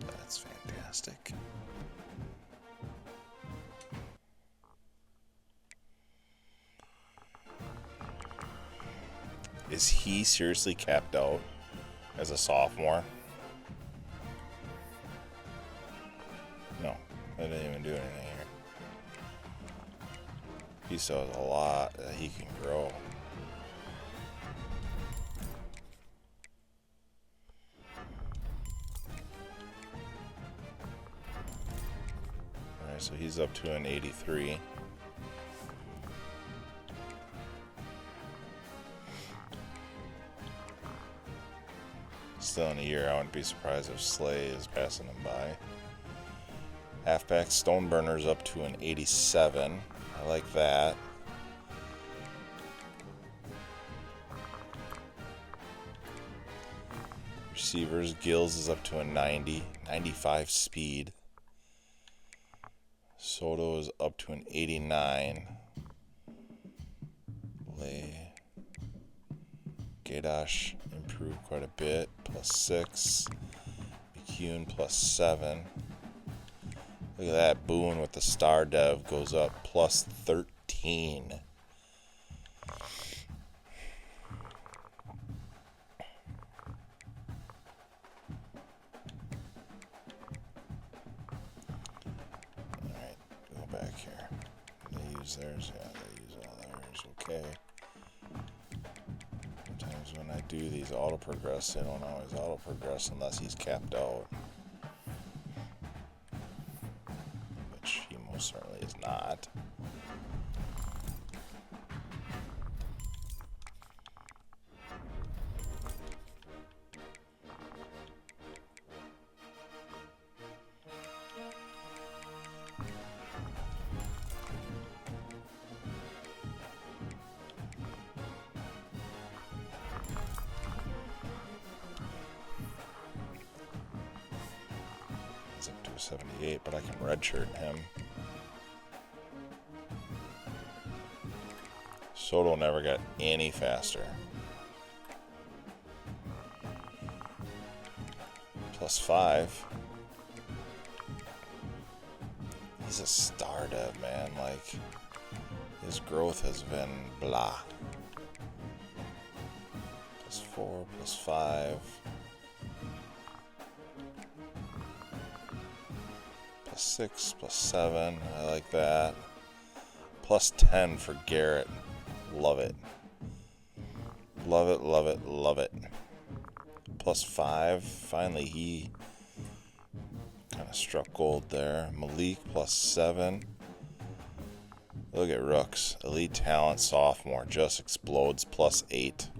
That's fantastic. Is he seriously capped out as a sophomore? No, that didn't even do anything here. He still has a lot that he can grow. Alright, so he's up to an 83. Still in a year, I wouldn't be surprised if Slay is passing him by. Halfback Stoneburner's up to an 87. I like that. Receivers, Gills is up to a 90. 95 speed. Soto is up to an 89. Lay. Gaydash improved quite a bit. +6. McCune +7. Look at that. Boone with the star dev goes up +13. Alright, go back here. They use theirs. Yeah, they use all theirs. Okay. Sometimes when I do these auto progress, they don't always auto progress unless he's capped out. Which he most certainly is not. He's up to a 78, but I can redshirt him. Soto never got any faster. +5. He's a star dev, man. Like, his growth has been blah. +4, +5. +6, +7. I like that. +10 for Garrett. Love it. Love it, love it, love it. +5. Finally, he kind of struck gold there. Malik +7. Look at Rooks. Elite talent, sophomore. Just explodes +8.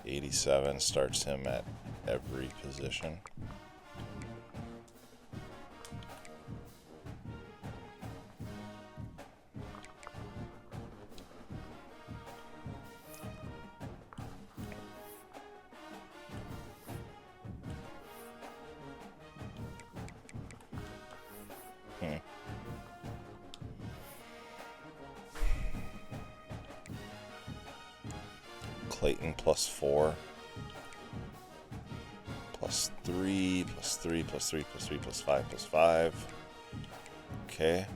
'87 starts him at every position. Clayton +4. +3, +3, +3, +3, +5, +5. Okay.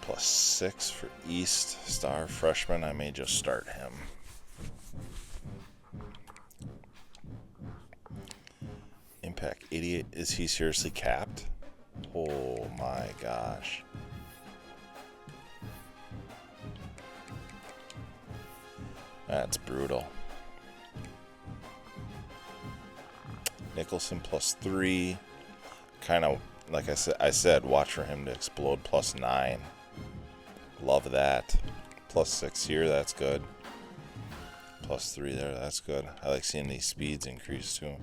+6 for East, star freshman. I may just start him. Impact 88. Is he seriously capped? Oh my gosh. That's brutal. Nicholson +3. Kind of, like I said, watch for him to explode +9. Love that. +6 here, that's good. +3 there, that's good. I like seeing these speeds increase too.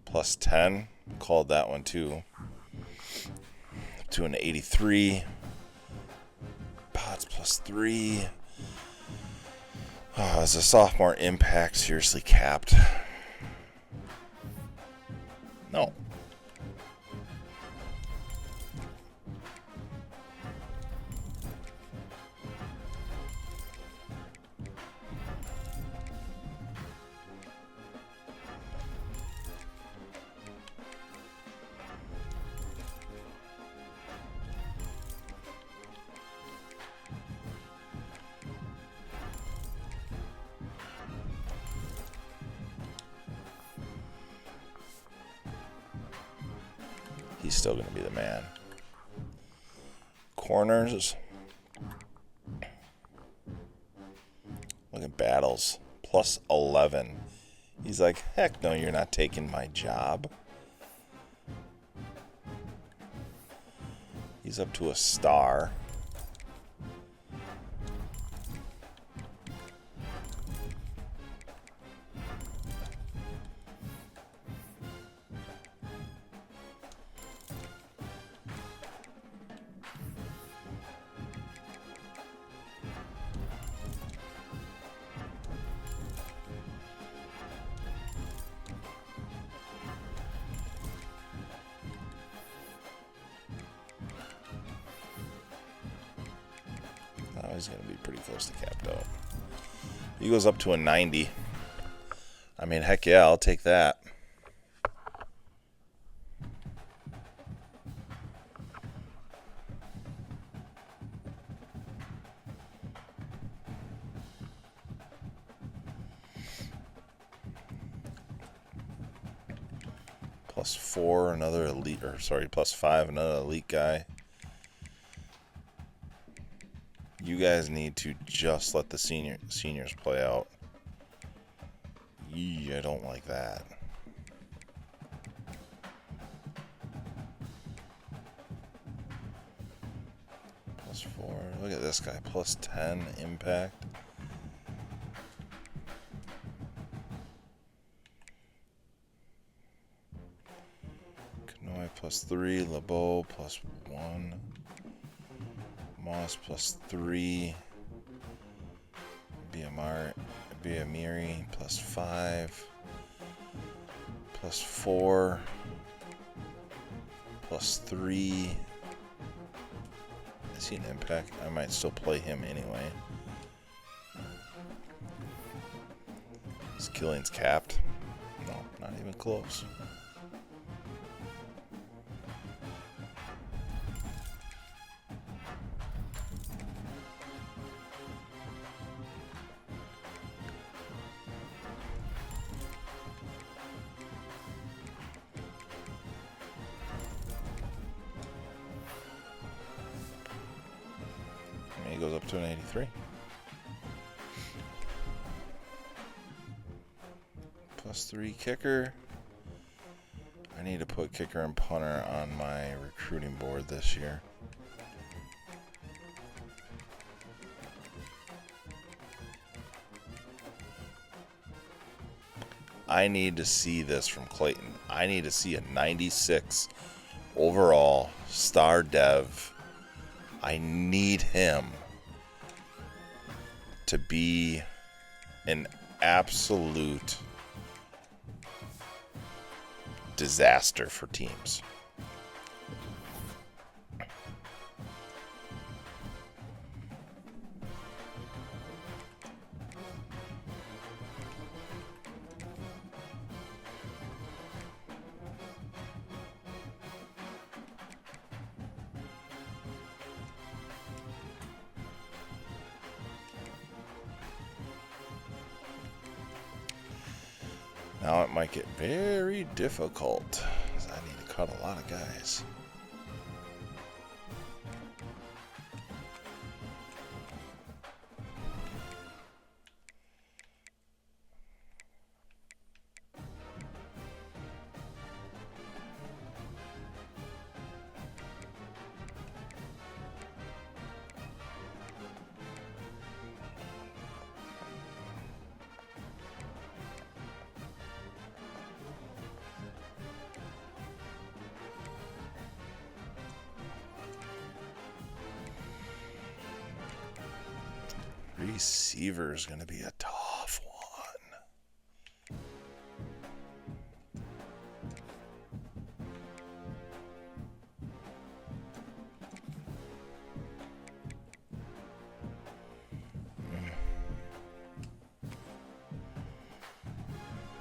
+10, called that one too. To an 83. Pots +3. Oh, is a sophomore impact seriously capped? No. He's still going to be the man. Corners. Look at Battles. Plus 11. He's like, heck no, you're not taking my job. He's up to a star. He's going to be pretty close to capped out. He goes up to a 90. I mean, heck yeah, I'll take that. +4, another elite, or sorry, +5, another elite guy. You guys need to just let the seniors play out. Yee, I don't like that. +4. Look at this guy. +10 impact. Kanoy +3. LeBeau +1. Moss +3, Biamiri +5, +4, +3. Is he an impact? I might still play him anyway. Is Killian's capped? No, not even close. He goes up to an 83. +3 kicker. I need to put kicker and punter on my recruiting board this year. I need to see this from Clayton. I need to see a 96 overall star dev. I need him to be an absolute disaster for teams. Now it might get very difficult, because I need to cut a lot of guys. Receiver is going to be a tough one.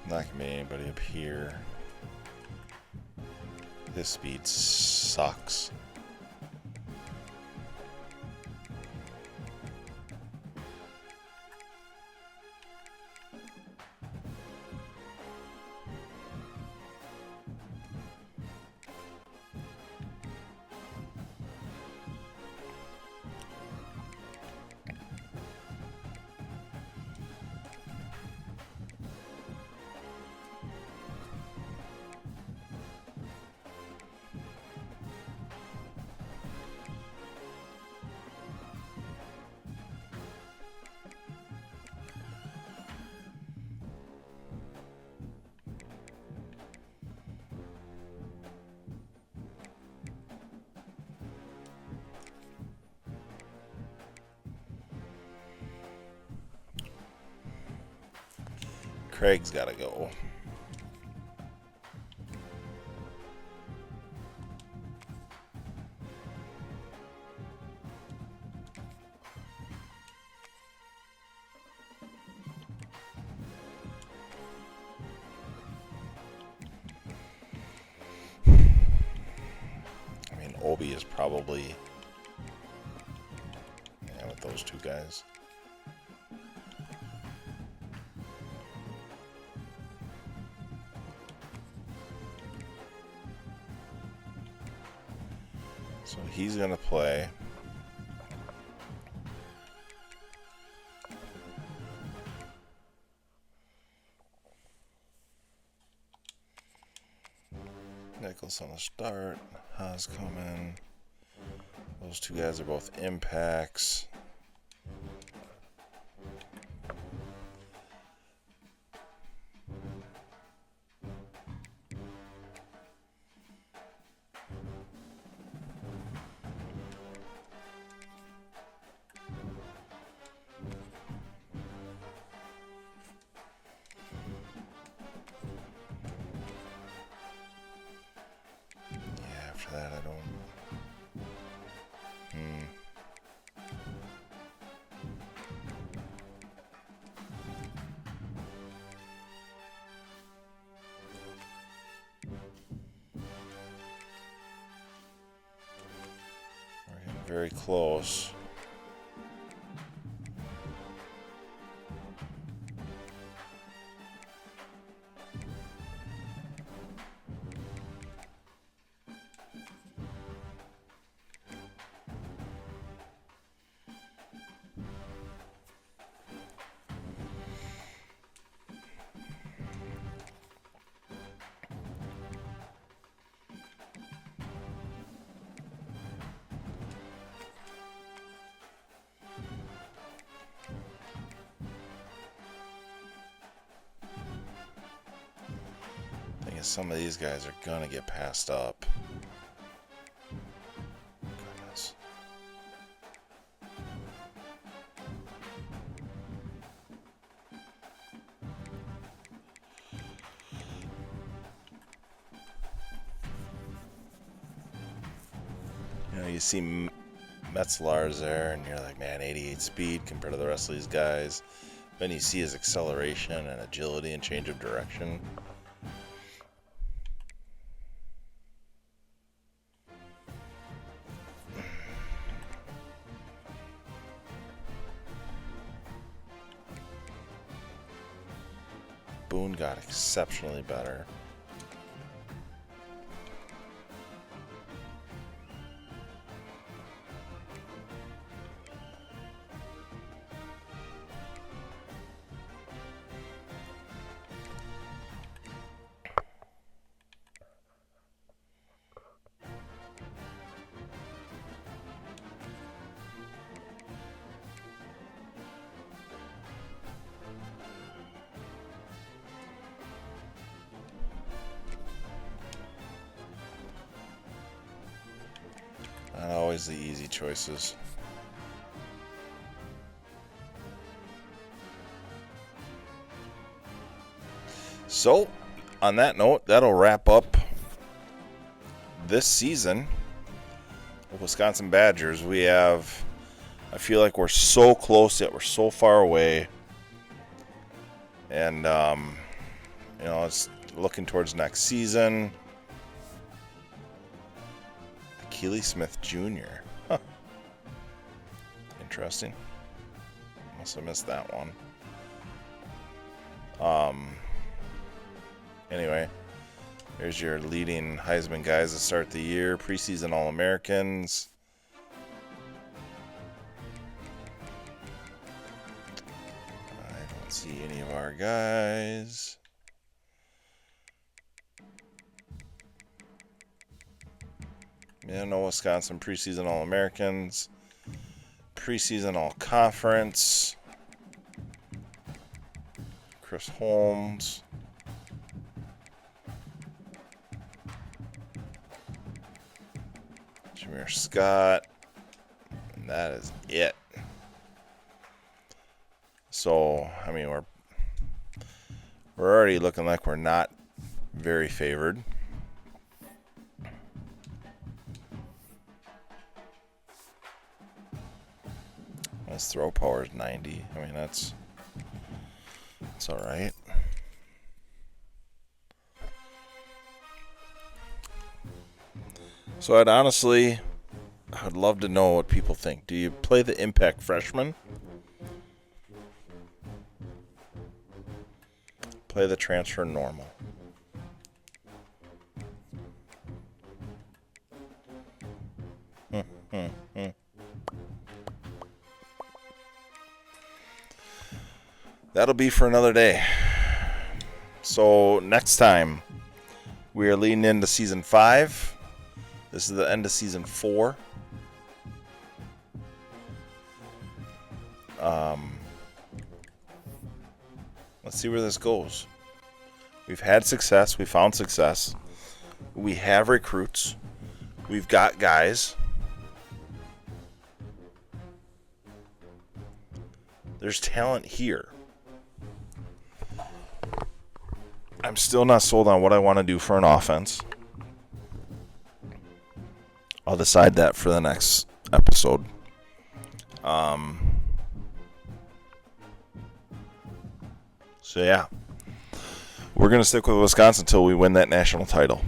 Not going to be anybody up here. His speed sucks. Craig's got to go. I mean, Obi is probably, yeah, with those two guys. So he's going to play. Nichols on the start. Haas coming. Those two guys are both impacts. That I don't. We're getting very close. Some of these guys are gonna get passed up. Goodness. You know, you see Metzlar's there, and you're like, man, 88 speed compared to the rest of these guys. Then you see his acceleration and agility and change of direction. Boone got exceptionally better. Not always the easy choices. So, on that note, that'll wrap up this season of Wisconsin Badgers. I feel like we're so close yet we're so far away. And, it's looking towards next season. Keely Smith Jr. Huh. Interesting. Must have missed that one. Anyway, there's your leading Heisman guys to start the year. Preseason All-Americans. I don't see any of our guys. Yeah, no Wisconsin preseason All-Americans. Preseason All-Conference. Chris Holmes. Jameer Scott. And that is it. So, I mean, we're already looking like we're not very favored. His throw power is 90. I mean, that's all right. So I'd love to know what people think. Do you play the impact freshman? Play the transfer normal? That'll be for another day. So next time, we are leading into season 5. This is the end of season 4. Let's see where this goes. We've had success. We found success. We have recruits. We've got guys. There's talent here. I'm still not sold on what I want to do for an offense. I'll decide that for the next episode. So yeah, we're going to stick with Wisconsin until we win that national title.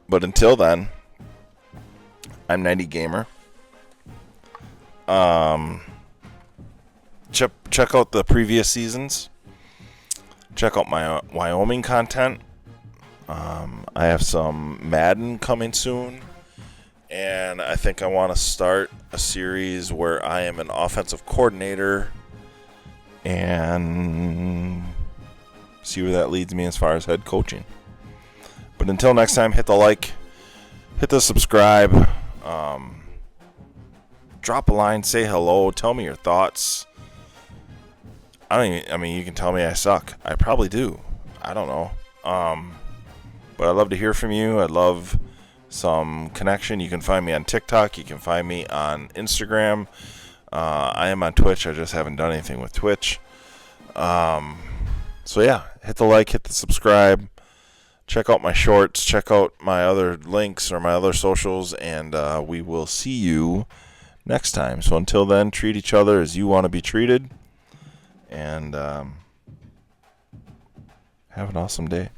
But until then, I'm 90 Gamer. Check out the previous seasons. Check out my Wyoming content. I have some Madden coming soon. And I think I want to start a series where I am an offensive coordinator and see where that leads me as far as head coaching. But until next time, hit the like, hit the subscribe, drop a line, say hello, tell me your thoughts. You can tell me I suck. I probably do. I don't know. But I'd love to hear from you. I'd love some connection. You can find me on TikTok. You can find me on Instagram. I am on Twitch. I just haven't done anything with Twitch. So yeah, hit the like, hit the subscribe. Check out my shorts. Check out my other links or my other socials. And we will see you next time. So until then, treat each other as you want to be treated. And have an awesome day.